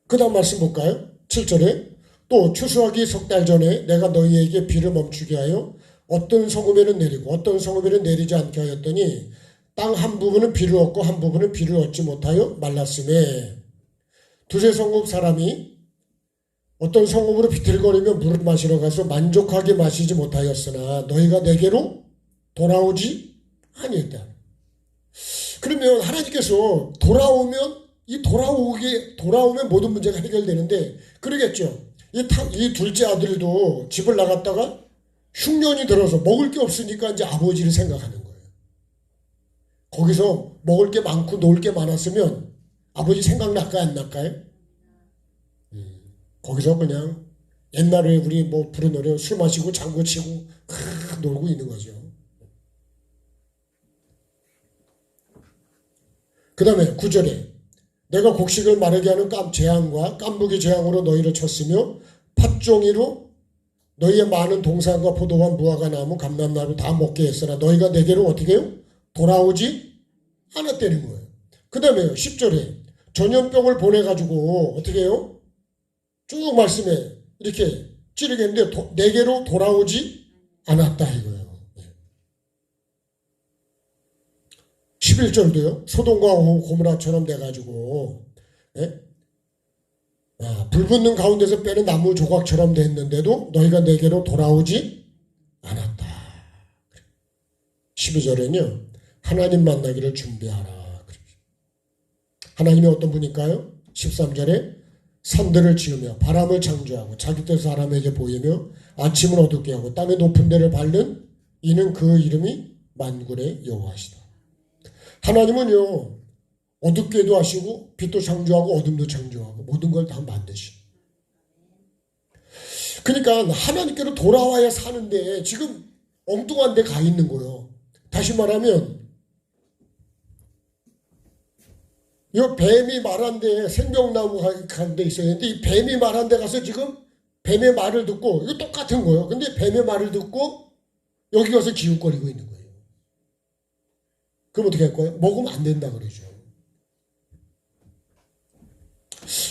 그 다음 말씀 볼까요? 7절에 또 추수하기 석 달 전에 내가 너희에게 비를 멈추게 하여 어떤 성읍에는 내리고 어떤 성읍에는 내리지 않게 하였더니 땅 한 부분은 비를 얻고 한 부분은 비를 얻지 못하여 말랐음에 두세 성읍 사람이 어떤 성읍으로 비틀거리며 물을 마시러 가서 만족하게 마시지 못하였으나 너희가 내게로 돌아오지 아니했다. 그러면 하나님께서 돌아오면 모든 문제가 해결되는데 그러겠죠. 이 둘째 아들도 집을 나갔다가 흉년이 들어서 먹을 게 없으니까 이제 아버지를 생각하는 거예요. 거기서 먹을 게 많고 놀 게 많았으면 아버지 생각날까요, 안 날까요? 거기서 그냥 옛날에 우리 뭐 부른 노래 술 마시고 장구 치고 놀고 있는 거죠. 그 다음에 9절에 내가 곡식을 마르게 하는 재앙과 깐부기 재앙으로 너희를 쳤으며 팥종이로 너희의 많은 동산과 포도와 무화과 나무 감람나무 다 먹게 했으나 너희가 내게로 어떻게 해요? 돌아오지 않았다는 거예요. 그 다음에 10절에 전염병을 보내가지고 어떻게 해요? 쭉 말씀에 이렇게 찌르겠는데 내게로 돌아오지 않았다 이거예요. 11절도요. 소돔과 고모라처럼 돼가지고 불 붙는 가운데서 빼는 나무 조각처럼 됐는데도 너희가 내게로 돌아오지 않았다. 12절에는요. 하나님 만나기를 준비하라. 하나님이 어떤 분일까요? 13절에 산들을 지으며 바람을 창조하고 자기 뜻 사람에게 보이며 아침을 어둡게 하고 땅의 높은 데를 밟는 이는 그 이름이 만군의 여호와시다. 하나님은요. 어둡게도 하시고 빛도 창조하고 어둠도 창조하고 모든 걸 다 만드시고 그러니까 하나님께로 돌아와야 사는데 지금 엉뚱한 데 가 있는 거예요. 다시 말하면 이 뱀이 말한 데 생명나무 간 데 있어야 되는데 이 뱀이 말한 데 가서 지금 뱀의 말을 듣고 이거 똑같은 거예요. 근데 뱀의 말을 듣고 여기 가서 기웃거리고 있는 거예요. 그럼 어떻게 할 거예요? 먹으면 안 된다 그러죠.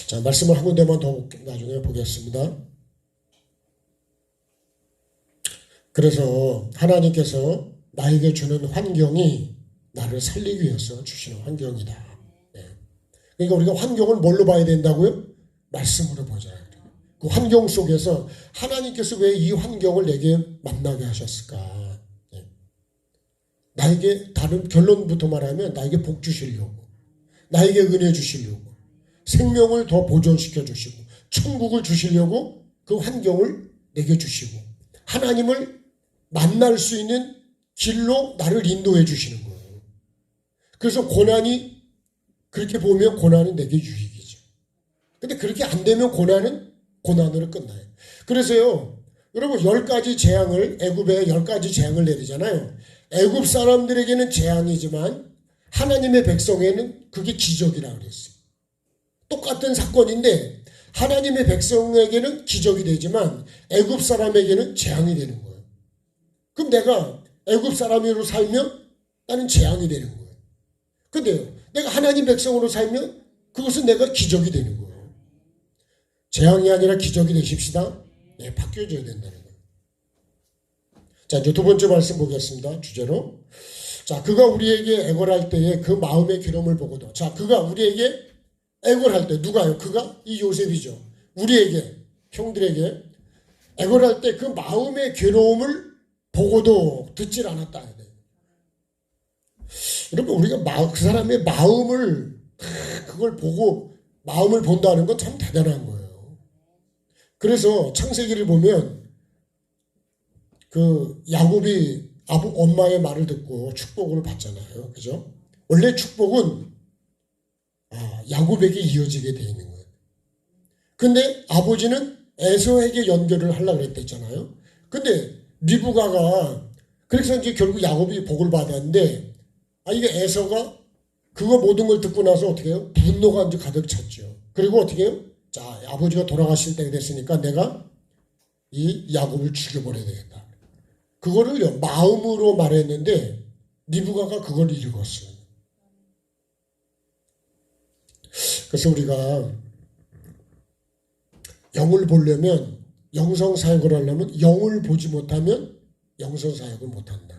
자, 말씀을 한 군데만 더 나중에 보겠습니다. 그래서 하나님께서 나에게 주는 환경이 나를 살리기 위해서 주시는 환경이다. 그러니까 우리가 환경을 뭘로 봐야 된다고요? 말씀으로 보자. 그 환경 속에서 하나님께서 왜 이 환경을 내게 만나게 하셨을까? 나에게 다른 결론부터 말하면 나에게 복 주시려고, 나에게 은혜 주시려고, 생명을 더 보존시켜 주시고, 천국을 주시려고 그 환경을 내게 주시고, 하나님을 만날 수 있는 길로 나를 인도해 주시는 거예요. 그래서 고난이 그렇게 보면 고난은 내게 유익이죠. 근데 그렇게 안 되면 고난은 고난으로 끝나요. 그래서요, 여러분 10가지 재앙을 애굽에 10가지 재앙을 내리잖아요. 애굽 사람들에게는 재앙이지만 하나님의 백성에는 그게 기적이라고 그랬어요. 똑같은 사건인데 하나님의 백성에게는 기적이 되지만 애굽 사람에게는 재앙이 되는 거예요. 그럼 내가 애굽 사람으로 살면 나는 재앙이 되는 거예요. 근데요, 내가 하나님 백성으로 살면 그것은 내가 기적이 되는 거예요. 재앙이 아니라 기적이 되십시다. 네, 바뀌어져야 된다는 거예요. 자, 이제 두 번째 말씀 보겠습니다. 주제로. 자, 그가 우리에게 애걸할 때에 그 마음의 괴로움을 보고도. 자, 그가 우리에게 애걸할 때 누가요? 그가 이 요셉이죠. 우리에게, 형들에게 애걸할 때 그 마음의 괴로움을 보고도 듣질 않았다. 여러분, 우리가 그 사람의 마음을 그걸 보고 마음을 본다는 건 참 대단한 거예요. 그래서 창세기를 보면 그 야곱이 엄마의 말을 듣고 축복을 받잖아요. 그죠? 원래 축복은 야곱에게 이어지게 돼 있는 거예요. 근데 아버지는 에서에게 연결을 하려고 그랬댔잖아요. 근데 리브가가 그래서 이제 결국 야곱이 복을 받았는데 이게 에서가 그거 모든 걸 듣고 나서 어떻게 해요? 분노가 이제 가득 찼죠. 그리고 어떻게 해요? 자, 아버지가 돌아가실 때가 됐으니까 내가 이 야곱을 죽여버려야 되겠다. 그거를 마음으로 말했는데 리브가가 그걸 읽었어요. 그래서 우리가 영을 보려면 영성 사역을 하려면 영을 보지 못하면 영성 사역을 못한다.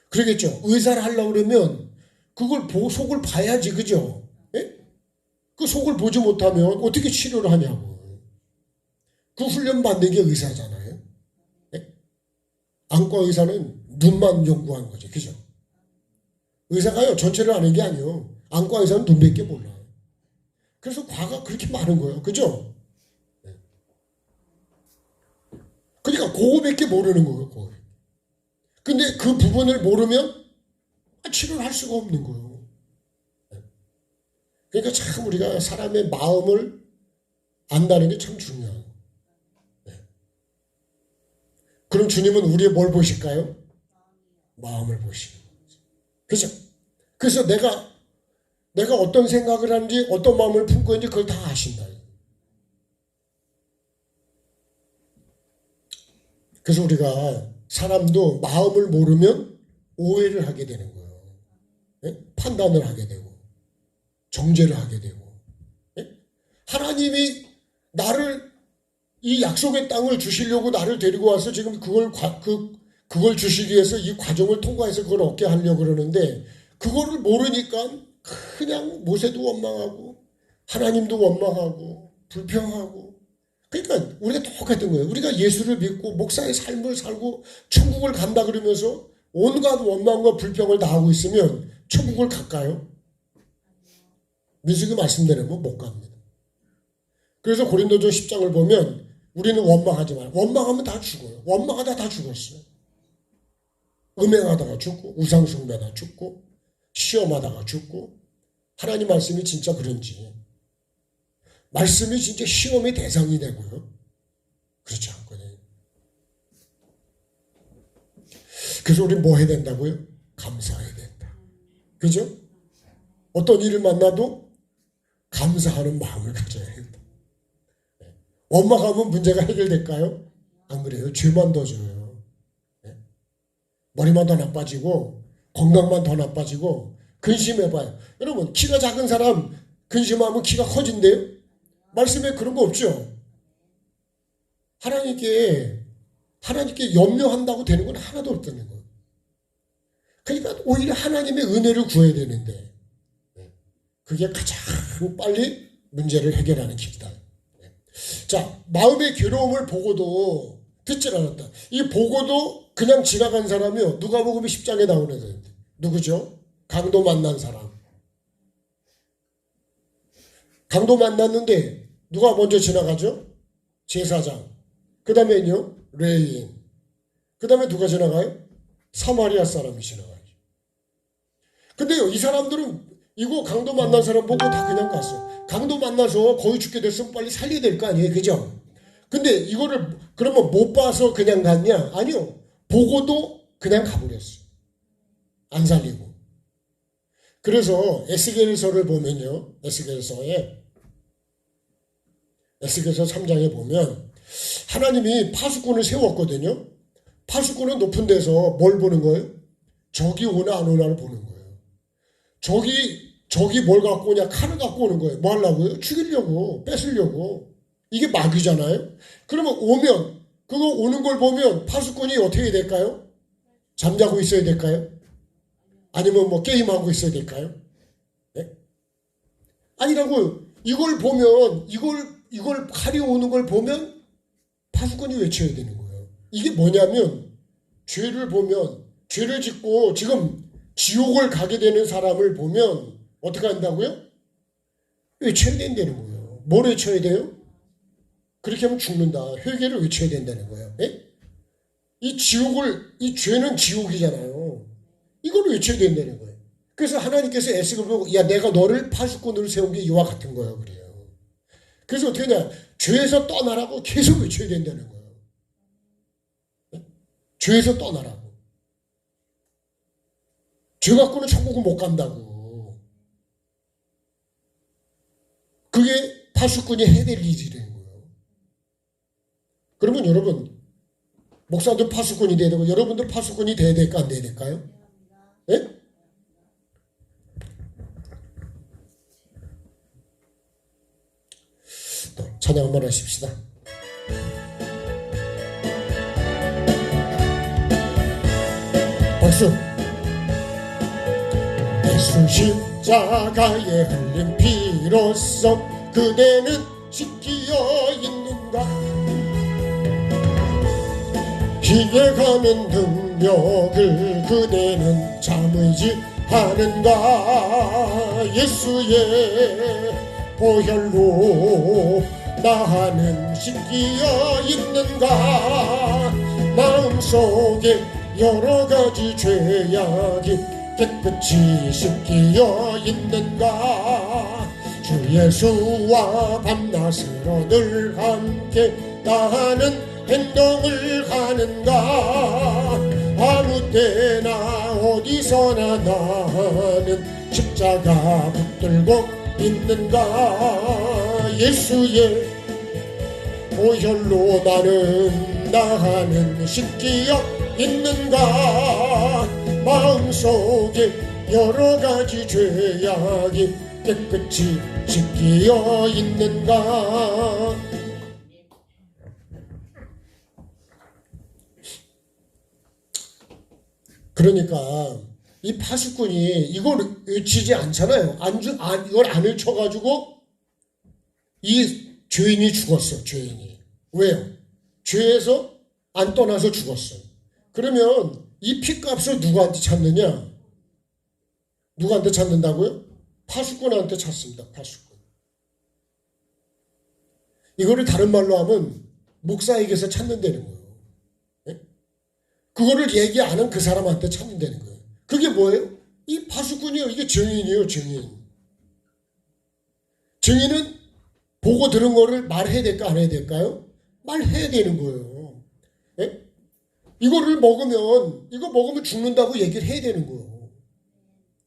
그러겠죠. 의사를 하려고 그러면 그걸 속을 봐야지, 그죠? 예? 그 속을 보지 못하면 어떻게 치료를 하냐고. 그 훈련 받는 게 의사잖아요. 네? 안과 의사는 눈만 연구하는 거죠. 그죠? 의사가요, 전체를 아는 게 아니에요. 안과 의사는 눈밖에 몰라요. 그래서 과가 그렇게 많은 거예요. 그죠? 네. 그러니까 그거밖에 모르는 거예요. 그거. 근데 그 부분을 모르면 치료를 할 수가 없는 거예요. 네. 그러니까 참 우리가 사람의 마음을 안다는 게 참 중요해요. 네. 그럼 주님은 우리의 뭘 보실까요? 마음을 보시는 거죠. 그죠? 그래서 내가 어떤 생각을 하는지 어떤 마음을 품고 있는지 그걸 다 아신다. 그래서 우리가 사람도 마음을 모르면 오해를 하게 되는 거예요. 네? 판단을 하게 되고 정죄를 하게 되고. 네? 하나님이 나를 이 약속의 땅을 주시려고 나를 데리고 와서 지금 그걸 주시기 위해서 이 과정을 통과해서 그걸 얻게 하려고 그러는데 그거를 모르니까 그냥 모세도 원망하고 하나님도 원망하고 불평하고. 그러니까 우리가 똑같은 거예요. 우리가 예수를 믿고 목사의 삶을 살고 천국을 간다 그러면서 온갖 원망과 불평을 다 하고 있으면 천국을 갈까요? 민수기 말씀대로는 못 갑니다. 그래서 고린도전 10장을 보면 우리는 원망하지 말아요. 원망하면 다 죽어요. 원망하다 다 죽었어요. 음행하다가 죽고 우상숭배하다가 죽고 시험하다가 죽고. 하나님 말씀이 진짜 그런지 말씀이 진짜 시험의 대상이 되고요. 그렇지 않거든요. 그래서 우리 뭐 해야 된다고요? 감사해야 된다. 그죠? 어떤 일을 만나도 감사하는 마음을 가져야 된다. 원망하면 문제가 해결될까요? 안 그래요. 죄만 더 줘요. 머리만 더 나빠지고 건강만 더 나빠지고. 근심해봐요. 여러분 키가 작은 사람 근심하면 키가 커진대요? 말씀에 그런 거 없죠? 하나님께 염려한다고 되는 건 하나도 없다는 거예요. 그러니까 오히려 하나님의 은혜를 구해야 되는데 그게 가장 빨리 문제를 해결하는 길이다. 자, 마음의 괴로움을 보고도 듣질 않았다. 이 보고도 그냥 지나간 사람이요. 누가복음 10장에 나오는 사람. 누구죠? 강도 만난 사람. 강도 만났는데 누가 먼저 지나가죠? 제사장. 그 다음에요 레위인. 그 다음에 누가 지나가요? 사마리아 사람이 지나가요. 근데요 이 사람들은 이거 강도 만난 사람 보고 다 그냥 갔어. 강도 만나서 거의 죽게 됐으면 빨리 살려야 될 거 아니에요. 그죠? 근데 이거를 그러면 못 봐서 그냥 갔냐? 아니요. 보고도 그냥 가버렸어. 안 살리고. 그래서 에스겔서를 보면요. 에스겔서 3장에 보면 하나님이 파수꾼을 세웠거든요. 파수꾼은 높은 데서 뭘 보는 거예요? 적이 오나 안 오나를 보는 거예요. 적이 뭘 갖고 오냐? 칼을 갖고 오는 거예요. 뭐 하려고요? 죽이려고, 뺏으려고. 이게 마귀잖아요. 그러면 오면 그거 오는 걸 보면 파수꾼이 어떻게 해야 될까요? 잠자고 있어야 될까요? 아니면 뭐 게임하고 있어야 될까요? 네? 아니라고. 이걸 보면 이걸 칼이 오는 걸 보면 파수꾼이 외쳐야 되는 거예요. 이게 뭐냐면 죄를 보면 죄를 짓고 지금 지옥을 가게 되는 사람을 보면 어떻게 한다고요? 외쳐야 된다는 거예요. 뭘 외쳐야 돼요? 그렇게 하면 죽는다. 회개를 외쳐야 된다는 거예요. 네? 이 죄는 지옥이잖아요. 이걸 외쳐야 된다는 거예요. 그래서 하나님께서 애쓰고 보고 야 내가 너를 파수꾼으로 세운 게 이와 같은 거예요. 그래요. 그래서 어떻게 하냐? 죄에서 떠나라고 계속 외쳐야 된다는 거예요. 네? 죄에서 떠나라고. 죄 갖고는 천국은 못 간다고. 그게 파수꾼이 해야 될 일이라는 거예요. 그러면 여러분 목사도 파수꾼이 돼야 되고 여러분도 파수꾼이 돼야 될까 안 돼야 될까요? 네? 찬양 한번 하십시다. 박수. 예수 십자가에 흘린 피로써 그대는 지키어 있는가. 기계 가면 능력을 그대는 참으지 하는가. 예수의 보혈로 나는 씻기어 있는가. 마음속에 여러가지 죄악이 깨끗이 씻기어 있는가. 주 예수와 밤낮으로 늘 함께 나는 행동을 하는가. 아무 때나 어디서나 나는 십자가 붙들고 있는가. 예수의 보혈로 나는 씻기어 있는가. 마음속에 여러가지 죄악이 깨끗이 씻기어 있는가. 그러니까 이 파수꾼이 이걸 외치지 않잖아요. 이걸 안 외쳐가지고 이 죄인이 죽었어. 죄인이. 왜요? 죄에서 안 떠나서 죽었어. 그러면 이 피값을 누구한테 찾느냐? 누구한테 찾는다고요? 파수꾼한테 찾습니다. 파수꾼. 이거를 다른 말로 하면 목사에게서 찾는다는 거예요. 네? 그거를 얘기 안 한 그 사람한테 찾는다는 거예요. 그게 뭐예요? 이 파수꾼이요. 이게 증인이에요. 증인. 증인은 보고 들은 거를 말해야 될까 안 해야 될까요? 말해야 되는 거예요. 네? 이거 먹으면 죽는다고 얘기를 해야 되는 거예요.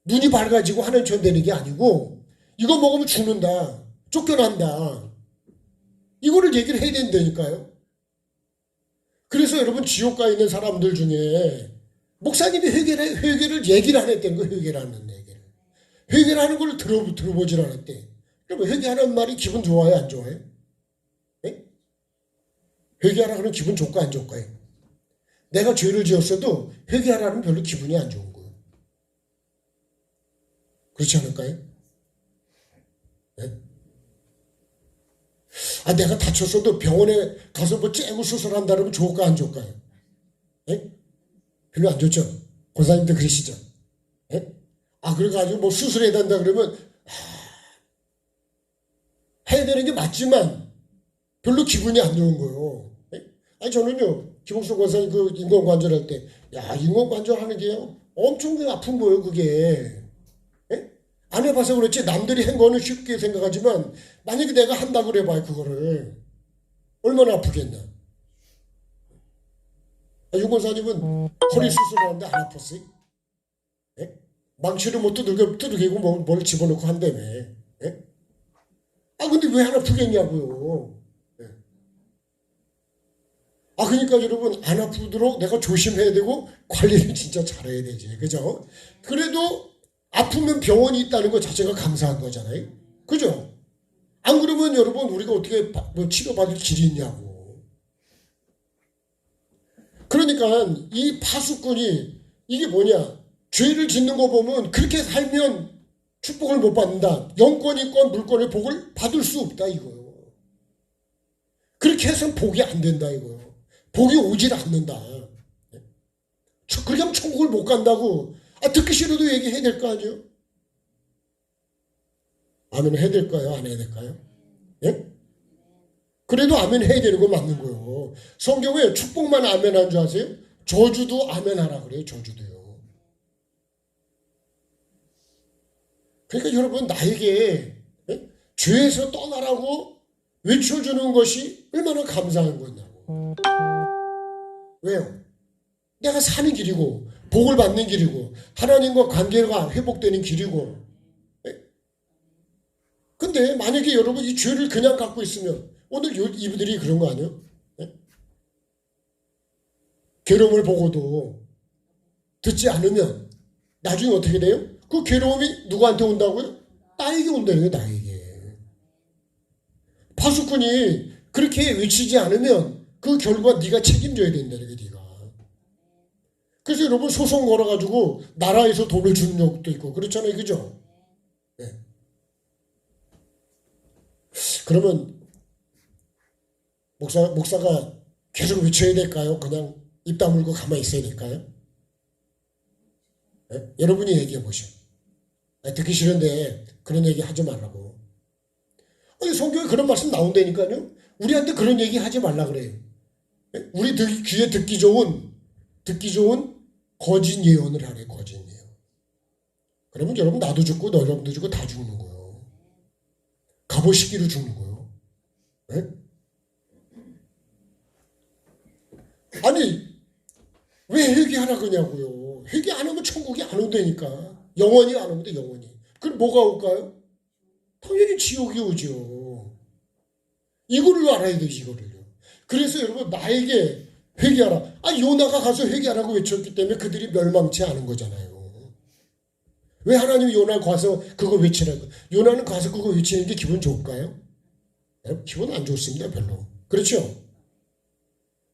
눈이 밝아지고 하는 척 되는 게 아니고 이거 먹으면 죽는다. 쫓겨난다. 이거를 얘기를 해야 된다니까요. 그래서 여러분 지옥 가 있는 사람들 중에 목사님이 회개를 얘기를 안 했다는 거예요. 회개를 하는 얘기를. 회개를 하는 걸 들어보질 않았대. 그럼 회개하는 말이 기분 좋아요? 안 좋아요? 네? 회개하라 그러면 기분 좋을까 안 좋을까요? 내가 죄를 지었어도 회개하라는 별로 기분이 안 좋은 거예요. 그렇지 않을까요? 네? 내가 다쳤어도 병원에 가서 뭐 째고 수술한다 그러면 좋을까 안 좋을까요? 네? 별로 안 좋죠? 권사님도 그러시죠? 네? 그래가지고 뭐 수술해야 된다 그러면 해야 되는 게 맞지만 별로 기분이 안 좋은 거예요. 네? 저는요 김옥수 권사님 그 인공관절 할 때 인공관절 하는 게요 엄청 아픈 거예요. 그게. 안 해봐서 그렇지 남들이 한 거는 쉽게 생각하지만 만약에 내가 한다고 그래봐요. 그거를 얼마나 아프겠나. 윤권사님은 허리 수술하는데 안 아팠어요? 예? 망치를 못 두들기고 뭘 집어넣고 한다며. 예? 근데 왜 안 아프겠냐고요. 예. 그러니까 여러분 안 아프도록 내가 조심해야 되고 관리를 진짜 잘해야 되지. 그죠? 그래도 아프면 병원이 있다는 것 자체가 감사한 거잖아요. 그죠? 안 그러면 여러분 우리가 어떻게 치료받을 길이 있냐고. 그러니까 이 파수꾼이 이게 뭐냐. 죄를 짓는 거 보면 그렇게 살면 축복을 못 받는다. 영권이 있건 물권의 복을 받을 수 없다 이거요. 그렇게 해서는 복이 안 된다 이거요. 복이 오질 않는다. 그렇게 하면 천국을 못 간다고. 듣기 싫어도 얘기해야 될 거 아니에요? 아멘 해야 될까요? 안 해야 될까요? 예? 그래도 아멘 해야 되는 거 맞는 거예요. 성경에 축복만 아멘 한 줄 아세요? 저주도 아멘 하라 그래요. 저주도요. 그러니까 여러분 나에게 죄에서 떠나라고 외쳐주는 것이 얼마나 감사한 거냐고. 왜요? 내가 사는 길이고 복을 받는 길이고 하나님과 관계가 회복되는 길이고. 근데 만약에 여러분 이 죄를 그냥 갖고 있으면 오늘 이분들이 그런 거 아니에요? 괴로움을 보고도 듣지 않으면 나중에 어떻게 돼요? 그 괴로움이 누구한테 온다고요? 나에게 온다는 거예요. 나에게. 파수꾼이 그렇게 외치지 않으면 그 결과 네가 책임져야 된다는 거예요. 네가. 그래서 여러분 소송 걸어가지고 나라에서 돈을 주는 적도 있고 그렇잖아요. 그죠? 네. 그러면 목사가 계속 외쳐야 될까요? 그냥 입 다물고 가만히 있어야 될까요? 예? 여러분이 얘기해 보셔. 듣기 싫은데 그런 얘기 하지 말라고. 아니, 성경에 그런 말씀 나온다니까요. 우리한테 그런 얘기 하지 말라 그래요. 예? 우리 귀에 듣기 좋은 거짓 예언을 하래, 거짓 예언. 그러면 여러분 나도 죽고 너희도 죽고 다 죽는 거예요. 갑오시기로 죽는 거예요. 네? 아니 왜 회개하라 그러냐고요. 회개 안 하면 천국이 안 온다니까. 영원히 안 오면 돼, 영원히. 그럼 뭐가 올까요? 당연히 지옥이 오죠. 이거를 알아야 돼요, 이거를요. 그래서 여러분 나에게 회개하라. 요나가 가서 회개하라고 외쳤기 때문에 그들이 멸망치 않은 거잖아요. 왜 하나님이 요나 가서 그거 외치라고? 요나는 가서 그거 외치는 게 기분 좋을까요? 기분 안 좋습니다, 별로. 그렇죠?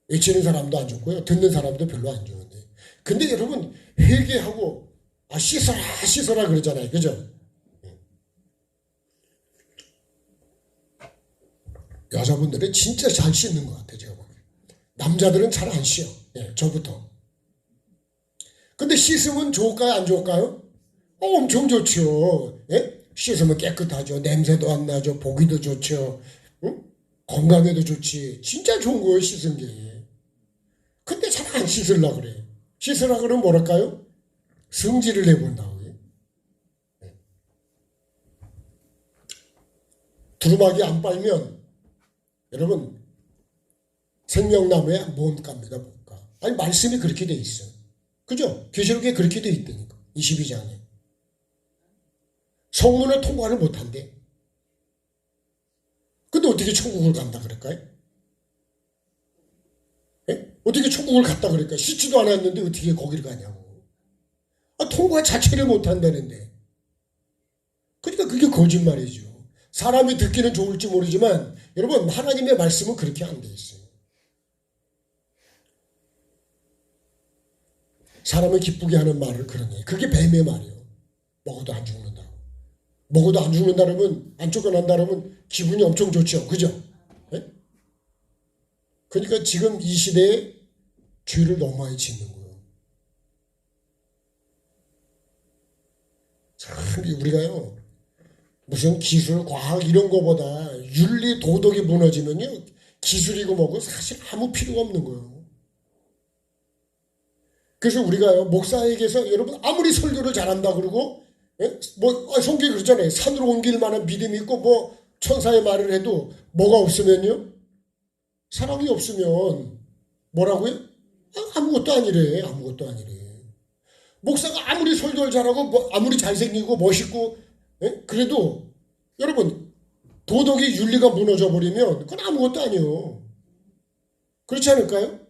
외치는 사람도 안 좋고요. 듣는 사람도 별로 안 좋은데. 근데 여러분 회개하고 씻어라 그러잖아요. 그죠? 여자분들은 진짜 잘 씻는 것 같아요. 제가 보기엔. 남자들은 잘 안 씻어. 예, 저부터. 근데 씻으면 좋을까요? 안 좋을까요? 엄청 좋죠. 예? 씻으면 깨끗하죠. 냄새도 안 나죠. 보기도 좋죠. 응? 건강에도 좋지. 진짜 좋은 거예요, 씻은 게. 근데 잘 안 씻으려고 그래. 씻으라 그러면 뭐랄까요? 승질을 내본다고. 두루마기 안 빨면 여러분 생명나무에 못 갑니다. 못 가. 아니 말씀이 그렇게 돼 있어. 그죠? 계시록에 그렇게 돼 있다니까. 22장에. 성문을 통과를 못한대. 근데 어떻게 천국을 간다 그럴까요? 예? 어떻게 천국을 갔다 그럴까요? 씻지도 않았는데 어떻게 거기를 가냐고. 통과 자체를 못한다는데. 그러니까 그게 거짓말이죠. 사람이 듣기는 좋을지 모르지만 여러분 하나님의 말씀은 그렇게 안 돼 있어요. 사람을 기쁘게 하는 말을 그러네. 그게 뱀의 말이에요. 먹어도 안 죽는다고. 먹어도 안 죽는다면 안 쫓겨난다면 기분이 엄청 좋죠. 그죠? 네? 그러니까 지금 이 시대에 죄를 너무 많이 짓는 거예요. 참 우리가요. 무슨 기술, 과학 이런 거보다 윤리, 도덕이 무너지면요. 기술이고 뭐고 사실 아무 필요가 없는 거예요. 그래서 우리가요. 목사에게서 여러분 아무리 설교를 잘한다 그러고 성경이 그러잖아요. 산으로 옮길 만한 믿음이 있고 뭐 천사의 말을 해도 뭐가 없으면요. 사랑이 없으면 뭐라고요? 아무것도 아니래. 아무것도 아니래. 목사가 아무리 설교를 잘하고 아무리 잘생기고 멋있고 그래도 여러분 도덕이 윤리가 무너져 버리면 그건 아무것도 아니에요. 그렇지 않을까요?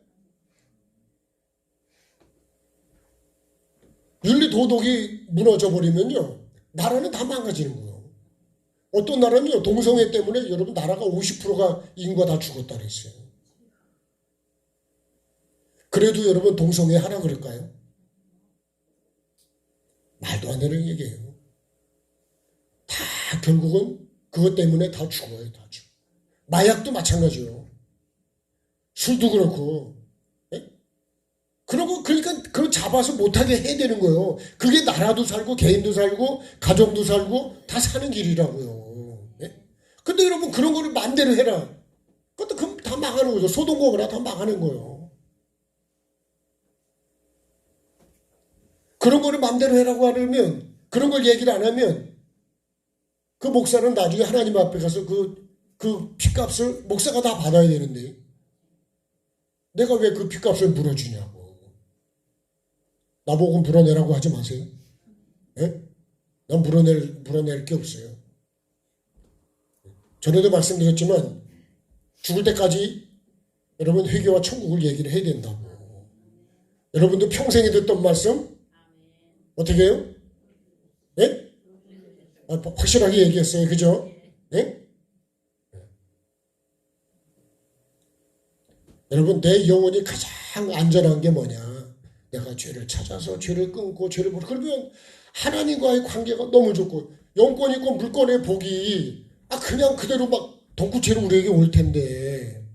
윤리 도덕이 무너져 버리면요 나라는 다 망가지는 거예요. 어떤 나라는요 동성애 때문에 여러분 나라가 50%가 인구가 다 죽었다 그랬어요. 그래도 여러분 동성애 하라 그럴까요? 말도 안 되는 얘기예요. 다 결국은 그것 때문에 다 죽어요. 다 죽어. 마약도 마찬가지요. 술도 그렇고. 그러고 그러니까 그걸 잡아서 못하게 해야 되는 거예요. 그게 나라도 살고 개인도 살고 가정도 살고 다 사는 길이라고요. 근데 여러분 그런 거를 맘대로 해라. 그것도 그럼 다 망하는 거죠. 소돔 고모라 다 망하는 거예요. 그런 거를 맘대로 해라고 하려면 그런 걸 얘기를 안 하면 그 목사는 나중에 하나님 앞에 가서 그 피값을 목사가 다 받아야 되는데 내가 왜 그 피값을 물어주냐고. 나보고 물어내라고 하지 마세요. 예? 난 물어낼 게 없어요. 전에도 말씀드렸지만 죽을 때까지 여러분 회개와 천국을 얘기를 해야 된다고. 여러분도 평생에 듣던 말씀 어떻게 해요? 예? 확실하게 얘기했어요. 그죠? 예? 여러분 내 영혼이 가장 안전한 게 뭐냐? 내가 죄를 찾아서 죄를 끊고 죄를 버리고 그러면 하나님과의 관계가 너무 좋고 영권 있고 물권의 복이 그냥 그대로 막 덩구채로 우리에게 올 텐데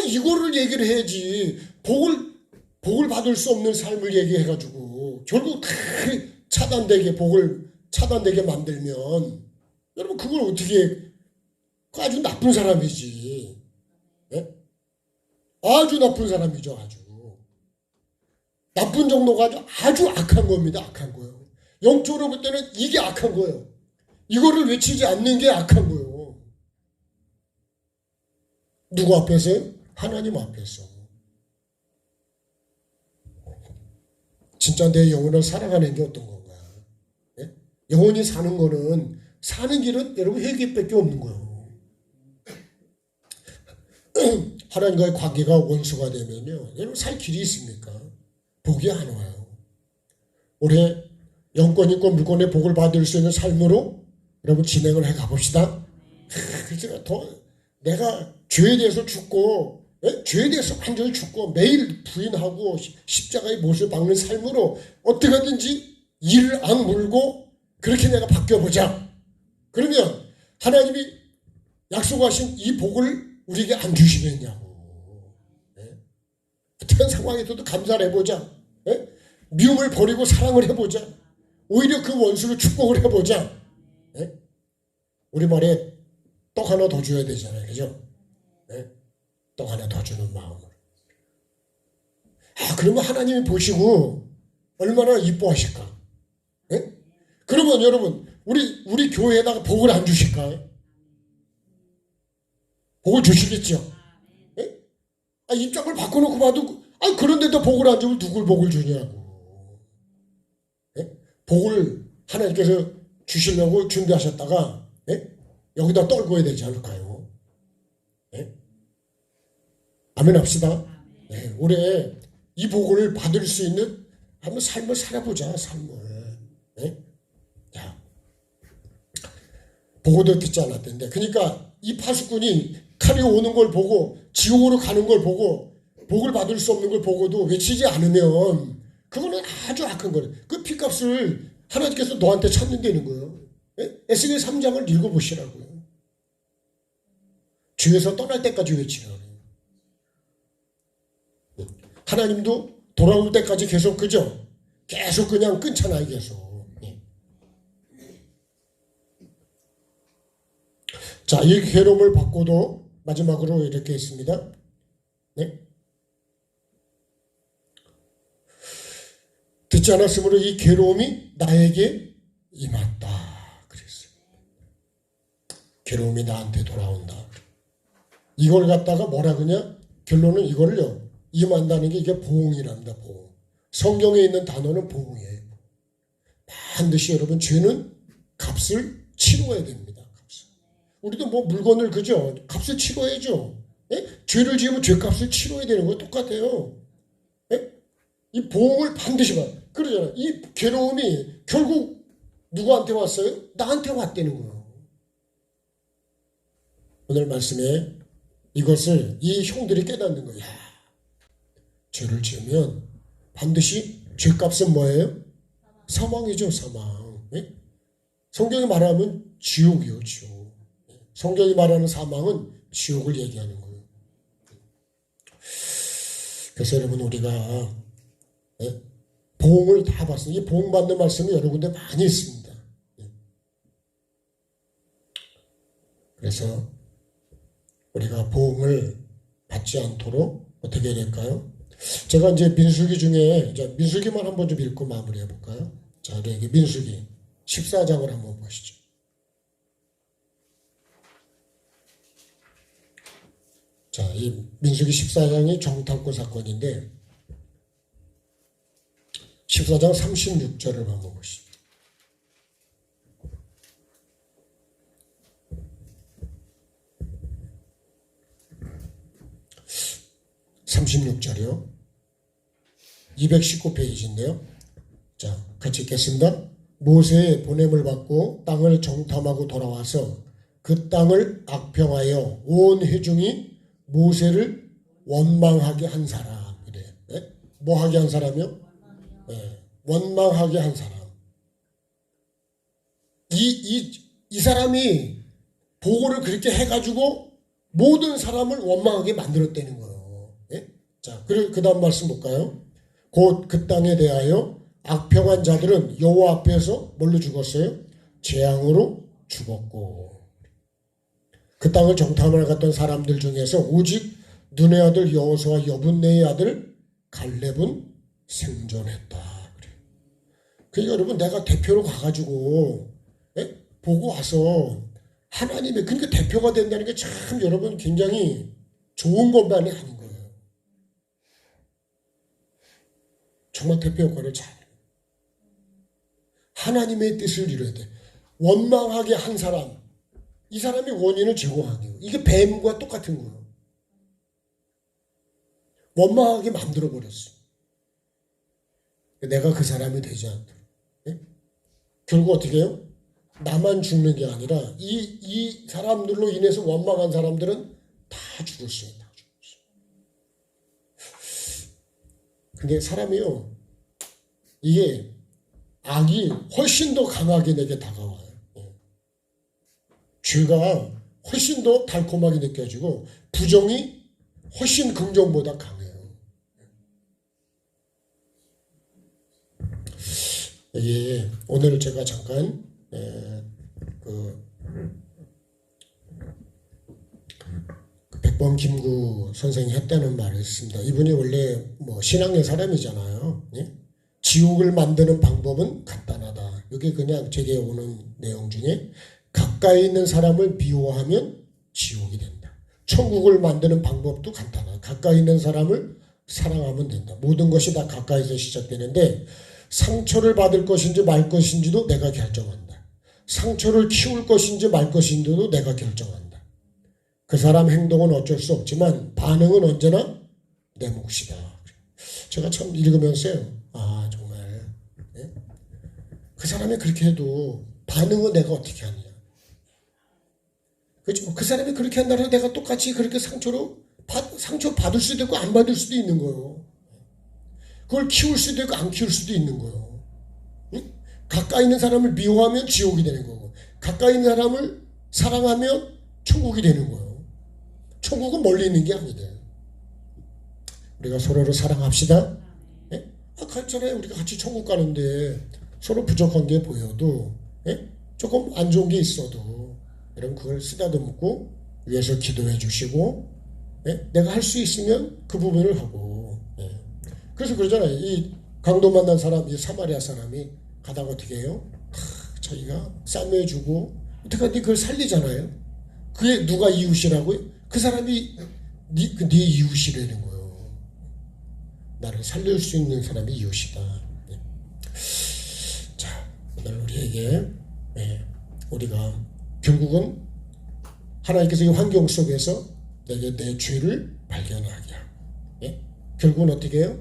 이거를 얘기를 해야지. 복을 받을 수 없는 삶을 얘기해가지고 결국 다 복을 차단되게 만들면 여러분 그걸 어떻게 아주 나쁜 사람이지. 네? 아주 나쁜 사람이죠. 아주 나쁜 정도가 아주 악한 겁니다. 악한 거예요. 영적으로 볼 때는 이게 악한 거예요. 이거를 외치지 않는 게 악한 거예요. 누구 앞에서요? 하나님 앞에서. 진짜 내 영혼을 살아가는 게 어떤 건가? 네? 영혼이 사는 거는 사는 길은 여러분 회개밖에 없는 거예요. 하나님과의 관계가 원수가 되면요, 여러분 살 길이 있습니까? 복이 안 와요. 올해 영권 있고 물권의 복을 받을 수 있는 삶으로 여러분 진행을 해 가봅시다. 내가 죄에 대해서 죽고, 죄에 대해서 완전히 죽고 매일 부인하고 십자가의 못을 박는 삶으로 어떻게 하든지 이를 악물고 그렇게 내가 바뀌어보자. 그러면 하나님이 약속하신 이 복을 우리에게 안 주시겠냐고. 어떤 상황에서도 감사를 해보자. 미움을 버리고 사랑을 해보자. 오히려 그 원수를 축복을 해보자. 우리말에 떡 하나 더 줘야 되잖아요. 그죠? 떡 하나 더 주는 마음으로. 그러면 하나님이 보시고 얼마나 이뻐하실까? 그러면 여러분 우리 교회에다가 복을 안 주실까요? 복을 주시겠죠? 입장을 바꿔놓고 봐도 그런데도 복을 안 주면 누굴 복을 주냐고. 복을 하나님께서 주시려고 준비하셨다가 여기다 떨궈야 되지 않을까요? 아멘 합시다. 올해 이 복을 받을 수 있는 한번 삶을 살아보자. 삶을. 자, 보고도 듣지 않았던데, 그러니까 이 파수꾼이 칼이 오는 걸 보고 지옥으로 가는 걸 보고 복을 받을 수 없는 걸 보고도 외치지 않으면 그거는 아주 악한 거예요. 그 핏값을 하나님께서 너한테 찾는다는 거예요. 에스겔 3장을 읽어보시라고요. 주에서 떠날 때까지 외치라고요. 하나님도 돌아올 때까지 계속 그죠? 계속 그냥 끊잖아요. 계속. 자, 이 괴로움을 받고도 마지막으로 이렇게 했습니다. 듣지 않았으므로 이 괴로움이 나에게 임했다. 그랬어요. 괴로움이 나한테 돌아온다. 이걸 갖다가 뭐라 그러냐? 결론은 이걸요. 임한다는 게 이게 보응이랍니다. 보응. 성경에 있는 단어는 보응이에요. 반드시 여러분 죄는 값을 치러야 됩니다. 값을. 우리도 뭐 물건을 그죠? 값을 치러야죠. 죄를 지으면 죄값을 치러야 되는 거 똑같아요. 이 보응을 반드시 받아. 그러잖아요. 이 괴로움이 결국 누구한테 왔어요? 나한테 왔다는 거예요. 오늘 말씀에 이것을 이 형들이 깨닫는 거예요. 죄를 지으면 반드시 죄값은 뭐예요? 사망이죠. 사망. 성경이 말하면 지옥이요. 지옥. 성경이 말하는 사망은 지옥을 얘기하는 거예요. 그래서 여러분 우리가 보응을 다 받습니다. 이 보응받는 말씀이 여러 군데 많이 있습니다. 그래서 우리가 보응을 받지 않도록 어떻게 해야 될까요? 제가 이제 민수기 중에 민수기만 한번 좀 읽고 마무리해 볼까요? 자, 여기 민수기 14장을 한번 보시죠. 자, 이 민수기 14장이 정탐꾼 사건인데 14장 36절을 한번 보시죠. (36절이요) 219페이지인데요. 자, 같이 읽겠습니다. 모세의 보냄을 받고 땅을 정탐하고 돌아와서 그 땅을 악평하여 온 회중이 모세를 원망하게 한 사람. 그래. 뭐 하게 한 사람이요? 원망하게 한 사람. 이 사람이 보고를 그렇게 해가지고 모든 사람을 원망하게 만들었다는 거예요. 자, 그 다음 말씀 볼까요? 곧 그 땅에 대하여 악평한 자들은 여호와 앞에서 뭘로 죽었어요? 재앙으로 죽었고, 그 땅을 정탐하러 갔던 사람들 중에서 오직 눈의 아들 여호수아와 여분네의 아들 갈렙은 생존했다. 그러니까 여러분, 내가 대표로 가가지고 보고 와서 하나님의, 그러니까 대표가 된다는 게 참 여러분 굉장히 좋은 것만이 아닌 거예요. 정말 대표 역할을 잘 하나님의 뜻을 이뤄야 돼. 원망하게 한 사람, 이 사람이 원인을 제공하는 거예요. 이게 뱀과 똑같은 거예요. 원망하게 만들어버렸어. 내가 그 사람이 되지 않도록. 결국 어떻게 해요? 나만 죽는 게 아니라 이 사람들로 인해서 원망한 사람들은 다 죽었어요. 다 죽었어요. 근데 사람이요, 이게 악이 훨씬 더 강하게 내게 다가와요. 죄가 훨씬 더 달콤하게 느껴지고 부정이 훨씬 긍정보다 강해요. 예, 오늘 제가 잠깐 백범 김구 선생이 했다는 말을 했습니다. 이분이 원래 뭐 신앙의 사람이잖아요. 예? 지옥을 만드는 방법은 간단하다. 이게 그냥 제게 오는 내용 중에 가까이 있는 사람을 미워하면 지옥이 된다. 천국을 만드는 방법도 간단하다. 가까이 있는 사람을 사랑하면 된다. 모든 것이 다 가까이서 시작되는데 상처를 받을 것인지 말 것인지도 내가 결정한다. 상처를 키울 것인지 말 것인지도 내가 결정한다. 그 사람 행동은 어쩔 수 없지만 반응은 언제나 내 몫이다. 제가 참 읽으면서요, 아 정말 그 사람이 그렇게 해도 반응은 내가 어떻게 하느냐. 그렇죠? 그 사람이 그렇게 한다고 해서 내가 똑같이 그렇게 상처 받을 수도 있고 안 받을 수도 있는 거예요. 그걸 키울 수도 있고 안 키울 수도 있는 거예요. 응? 가까이 있는 사람을 미워하면 지옥이 되는 거고, 가까이 있는 사람을 사랑하면 천국이 되는 거예요. 천국은 멀리 있는 게 아니다. 우리가 서로를 사랑합시다. 예? 그렇잖아요. 우리가 같이 천국 가는데 서로 부족한 게 보여도 조금 안 좋은 게 있어도 여러분 그걸 쓰다듬고 위해서 기도해 주시고 내가 할 수 있으면 그 부분을 하고, 그래서 그러잖아요. 이 강도 만난 사람, 이 사마리아 사람이 가다가 어떻게 해요? 자기가 싸매주고 어떻게 하는데 그걸 살리잖아요. 그게 누가 이웃이라고요? 그 사람이 네 이웃이라는 거예요. 나를 살릴 수 있는 사람이 이웃이다. 자, 오늘 우리에게 우리가 결국은 하나님께서 이 환경 속에서 내게 내 죄를 발견하게 하고, 결국은 어떻게 해요?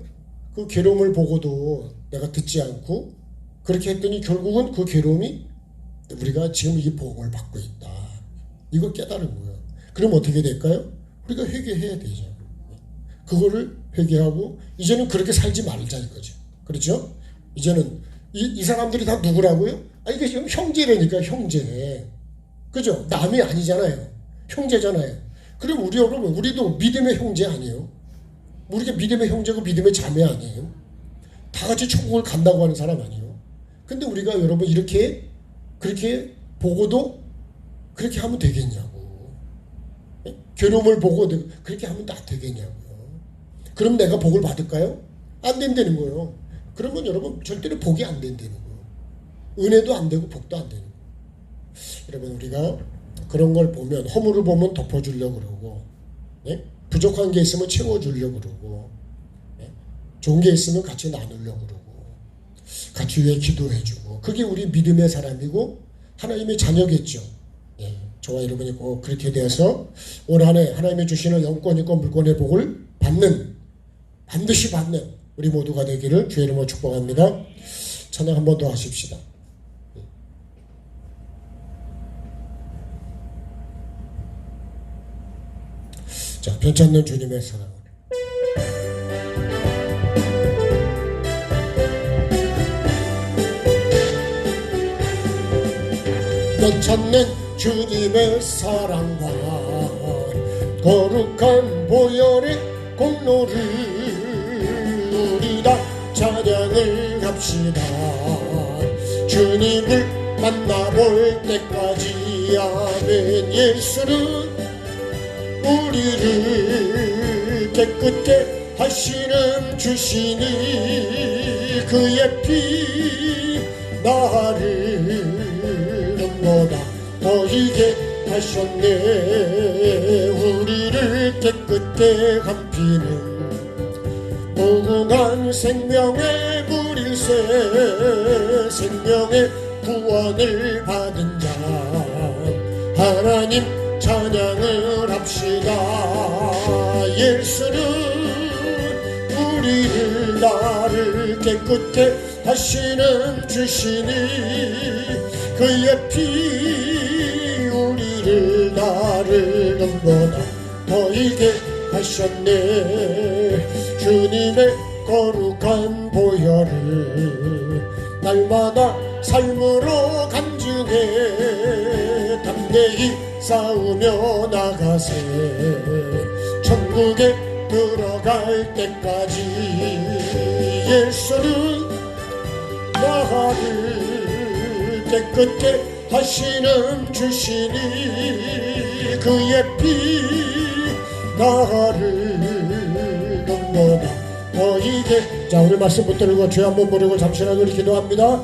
그 괴로움을 보고도 내가 듣지 않고 그렇게 했더니 결국은 그 괴로움이 우리가 지금 이 보험을 받고 있다. 이걸 깨달은 거예요. 그럼 어떻게 될까요? 우리가 회개해야 되죠. 그거를 회개하고 이제는 그렇게 살지 말자 이거죠. 그렇죠? 이제는 이 사람들이 다 누구라고요? 이게 지금 형제라니까, 형제. 그죠? 남이 아니잖아요. 형제잖아요. 그럼 우리도 믿음의 형제 아니에요? 우리가 믿음의 형제고 믿음의 자매 아니에요? 다 같이 천국을 간다고 하는 사람 아니에요? 근데 우리가 여러분 그렇게 보고도 그렇게 하면 되겠냐고. 괴로움을 보고 그렇게 하면 다 되겠냐고요. 그럼 내가 복을 받을까요? 안 된다는 거예요. 그러면 여러분 절대로 복이 안 된다는 거예요. 은혜도 안 되고 복도 안 되는 거예요. 여러분 우리가 그런 걸 보면, 허물을 보면 덮어주려고 그러고, 부족한 게 있으면 채워주려고 그러고, 좋은 게 있으면 같이 나누려고 그러고, 같이 위해 기도해주고, 그게 우리 믿음의 사람이고 하나님의 자녀겠죠. 저와 여러분이 꼭 그렇게 되어서 올 한 해 하나님이 주시는 영권 있고 물권의 복을 반드시 받는 우리 모두가 되기를 주의 이름으로 축복합니다. 찬양 한 번 더 하십시다. 자, 변찮는 주님의 사랑을. 변찮는 주님의 사랑과 거룩한 보혈의 공로를 우리 다 찬양을 합시다. 주님을 만나볼 때까지 아멘. 예수는 우리를 깨끗게 하시는 주시니 그의 피 나를 넘보다 더이게 하셨네. 우리를 깨끗게 한 피는 무궁한 생명의 물일세. 생명의 구원을 받은 자 하나님 찬양을 합시다. 예수는 우리를 나를 깨끗게 하시는 주시니 그의 피 우리를 나를 넘보다 더이게 하셨네. 주님의 거룩한 보혈을 날마다 삶으로 간증해 담대히 싸우며 나가세. 천국에 들어갈 때까지 예수는 나를 깨끗게 하시는 주시니 그의 피 나를 넘보다 더이게. 자, 우리 말씀 붙들고 주여 한번 부르고 잠시라도 우리 기도합니다.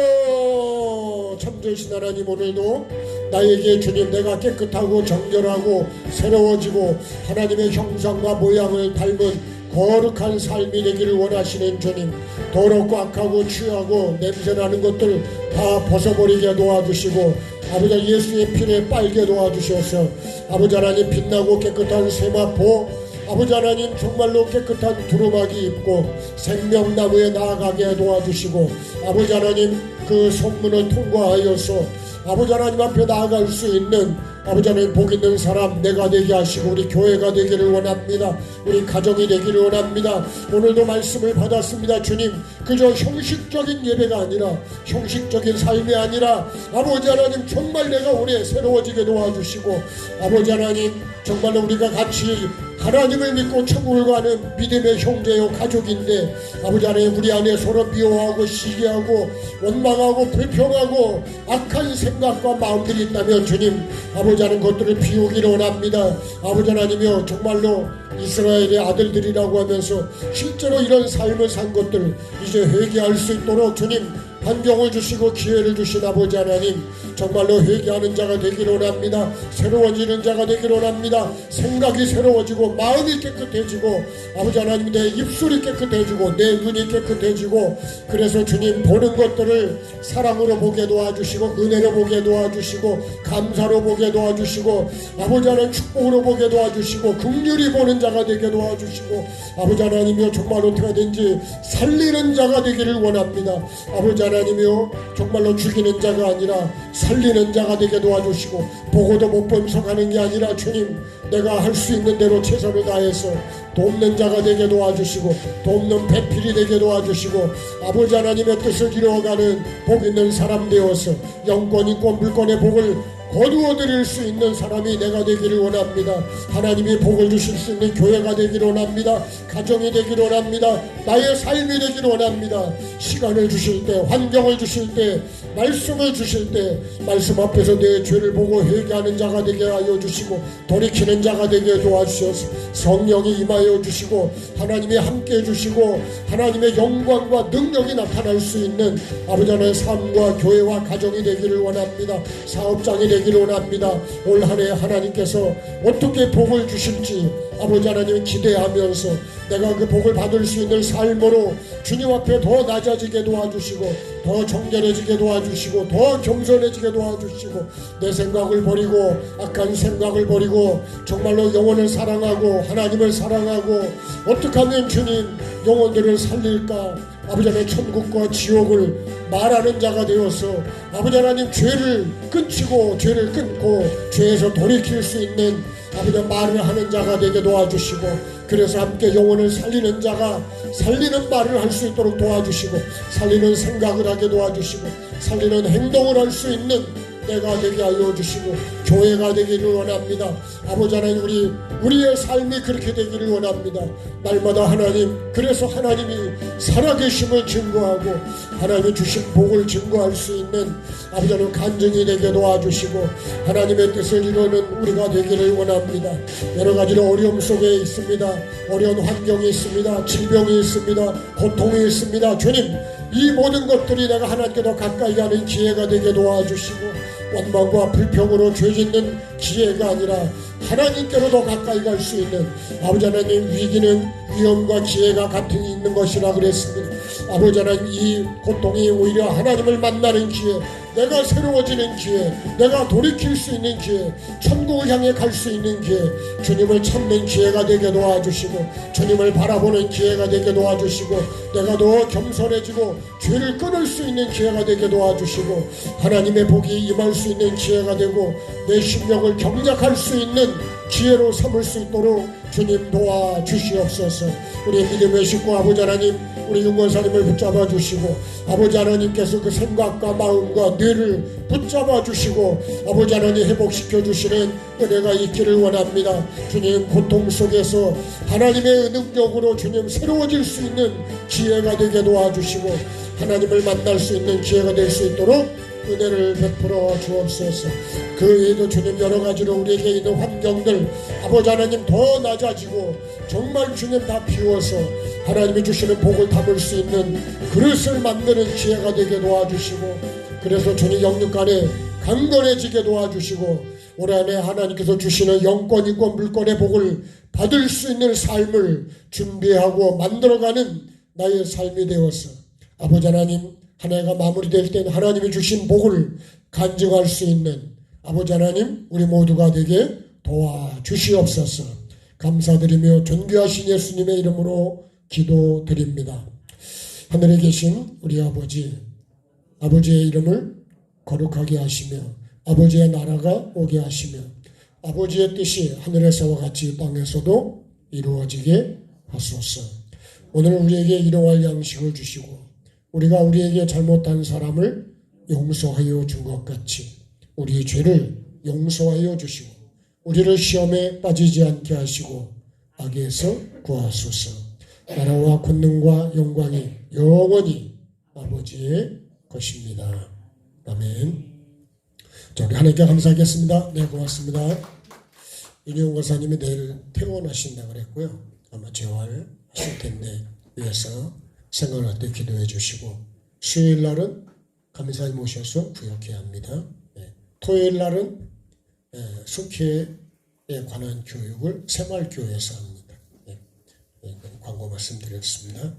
주여 참되신 하나님, 오늘도 나에게 주님 내가 깨끗하고 정결하고 새로워지고 하나님의 형상과 모양을 닮은 거룩한 삶이 되기를 원하시는 주님, 더럽고 악하고 취하고 냄새나는 것들 다 벗어버리게 도와주시고 아버지 예수의 피를 빨게 도와주셔서 아버지 하나님 빛나고 깨끗한 세마포 아버지 하나님 정말로 깨끗한 두루마기 입고 생명나무에 나아가게 도와주시고 아버지 하나님 그 성문을 통과하여서 아버지 하나님 앞에 나아갈 수 있는 아버지 하나님 복 있는 사람 내가 되게 하시고 우리 교회가 되기를 원합니다. 우리 가정이 되기를 원합니다. 오늘도 말씀을 받았습니다. 주님, 그저 형식적인 예배가 아니라 형식적인 삶이 아니라 아버지 하나님 정말 내가 올해 새로워지게 도와주시고 아버지 하나님 정말로 우리가 같이 하나님을 믿고 천국을 가는 믿음의 형제요 가족인데 아버지 하나님 우리 안에 서로 미워하고 시기하고 원망하고 불평하고 악한 생각과 마음들이 있다면 주님 아버지 하나님 것들을 비우기를 원합니다. 아버지 하나님이여 정말로 이스라엘의 아들들이라고 하면서 실제로 이런 삶을 산 것들 이제 회개할 수 있도록 주님 환경을 주시고 기회를 주신 아버지 하나님 정말로 회개하는 자가 되기를 원합니다. 새로워지는 자가 되기를 원합니다. 생각이 새로워지고 마음이 깨끗해지고 아버지 하나님 내 입술이 깨끗해지고 내 눈이 깨끗해지고 그래서 주님 보는 것들을 사랑으로 보게 도와주시고 은혜로 보게 도와주시고 감사로 보게 도와주시고 아버지 하나님 축복으로 보게 도와주시고 긍휼히 보는 자가 되게 도와주시고 아버지 하나님이여 정말 어떻게 하든지 살리는 자가 되기를 원합니다. 아버지 하나님이여 정말로 죽이는 자가 아니라 살리는 자가 되게 도와주시고 보고도 못 번성하는 게 아니라 주님 내가 할 수 있는 대로 최선을 다해서 돕는 자가 되게 도와주시고 돕는 배필이 되게 도와주시고 아버지 하나님의 뜻을 이루어가는 복 있는 사람 되어서 영권 있고 물권의 복을 거두어 드릴 수 있는 사람이 내가 되기를 원합니다. 하나님이 복을 주실 수 있는 교회가 되기를 원합니다. 가정이 되기를 원합니다. 나의 삶이 되기를 원합니다. 시간을 주실 때 환경을 주실 때 말씀을 주실 때 말씀 앞에서 내 죄를 보고 회개하는 자가 되게 하여 주시고 돌이키는 자가 되게 도와주셔서 성령이 임하여 주시고 하나님이 함께 해주시고 하나님의 영광과 능력이 나타날 수 있는 아버지 하나님의 삶과 교회와 가정이 되기를 원합니다. 사업장이 되기를 원합니다. 올 한 해 하나님께서 어떻게 복을 주실지 아버지 하나님 기대하면서 내가 그 복을 받을 수 있는 삶으로 주님 앞에 더 낮아지게 도와주시고 더 정결해지게 도와주시고 더 겸손해지게 도와주시고 내 생각을 버리고 악한 생각을 버리고 정말로 영혼을 사랑하고 하나님을 사랑하고 어떻게 하면 주님 영혼들을 살릴까 아버지 하나님 천국과 지옥을 말하는 자가 되어서 아버지 하나님 죄를 끊치고 죄를 끊고 죄에서 돌이킬 수 있는 아버지 말을 하는 자가 되게 도와주시고 그래서 함께 영혼을 살리는 자가 살리는 말을 할 수 있도록 도와주시고 살리는 생각을 하게 도와주시고 살리는 행동을 할 수 있는 내가 되게 알려주시고 교회가 되기를 원합니다. 아버지 하나님, 우리의 삶이 그렇게 되기를 원합니다. 날마다 하나님, 그래서 하나님이 살아계심을 증거하고 하나님이 주신 복을 증거할 수 있는 아버지 하나님 간증이 되게 도와주시고 하나님의 뜻을 이루는 우리가 되기를 원합니다. 여러 가지로 어려움 속에 있습니다. 어려운 환경이 있습니다. 질병이 있습니다. 고통이 있습니다. 주님, 이 모든 것들이 내가 하나님께 더 가까이 가는 기회가 되게 도와주시고 원망과 불평으로 죄짓는 기회가 아니라 하나님께로 더 가까이 갈 수 있는 아버지 하나님, 위기는 위험과 기회가 같은 있는 것이라 그랬습니다. 아버지 하나님, 이 고통이 오히려 하나님을 만나는 기회, 내가 새로워지는 기회, 내가 돌이킬 수 있는 기회, 천국을 향해 갈 수 있는 기회, 주님을 찾는 기회가 되게 도와주시고 주님을 바라보는 기회가 되게 도와주시고 내가 더 겸손해지고 죄를 끊을 수 있는 기회가 되게 도와주시고 하나님의 복이 임할 수 있는 기회가 되고 내 심령을 경작할 수 있는 기회로 삼을 수 있도록 주님 도와주시옵소서. 우리 믿음의 식구 아버지 하나님, 우리 윤권사님을 붙잡아 주시고 아버지 하나님께서 그 생각과 마음과 뇌를 붙잡아 주시고 아버지 하나님 회복시켜 주시는 은혜가 있기를 원합니다. 주님, 고통 속에서 하나님의 능력으로 주님 새로워질 수 있는 기회가 되게 도와주시고 하나님을 만날 수 있는 기회가 될 수 있도록 은혜를 베풀어 주옵소서. 그 외에도 주님 여러 가지로 우리에게 있는 환경들 아버지 하나님 더 낮아지고 정말 주님 다 비워서 하나님이 주시는 복을 담을 수 있는 그릇을 만드는 기회가 되게 도와주시고 그래서 주님 영육간에 강건해지게 도와주시고 올해 안에 하나님께서 주시는 영권이고 물권의 복을 받을 수 있는 삶을 준비하고 만들어가는 나의 삶이 되어서 아버지 하나님, 한 해가 마무리될 때 하나님이 주신 복을 간증할 수 있는 아버지 하나님, 우리 모두가 되게 도와주시옵소서. 감사드리며 존귀하신 예수님의 이름으로 기도드립니다. 하늘에 계신 우리 아버지의 이름을 거룩하게 하시며 아버지의 나라가 오게 하시며 아버지의 뜻이 하늘에서와 같이 땅에서도 이루어지게 하소서. 오늘 우리에게 일용할 양식을 주시고 우리가 우리에게 잘못한 사람을 용서하여 준 것 같이 우리의 죄를 용서하여 주시고 우리를 시험에 빠지지 않게 하시고 악에서 구하소서. 나라와 권능과 영광이 영원히 아버지의 것입니다. 아멘. 자, 우리 하나님께 감사하겠습니다. 네, 고맙습니다. 윤영 권사님이 내일 퇴원하신다고 그랬고요. 아마 재활하실 텐데 위해서 생각할 때 기도해 주시고 수요일 날은 감사히 모셔서 구역해야 합니다. 네. 토요일 날은 속회에 관한 교육을 새마을교회에서 합니다. 네. 광고 말씀드렸습니다.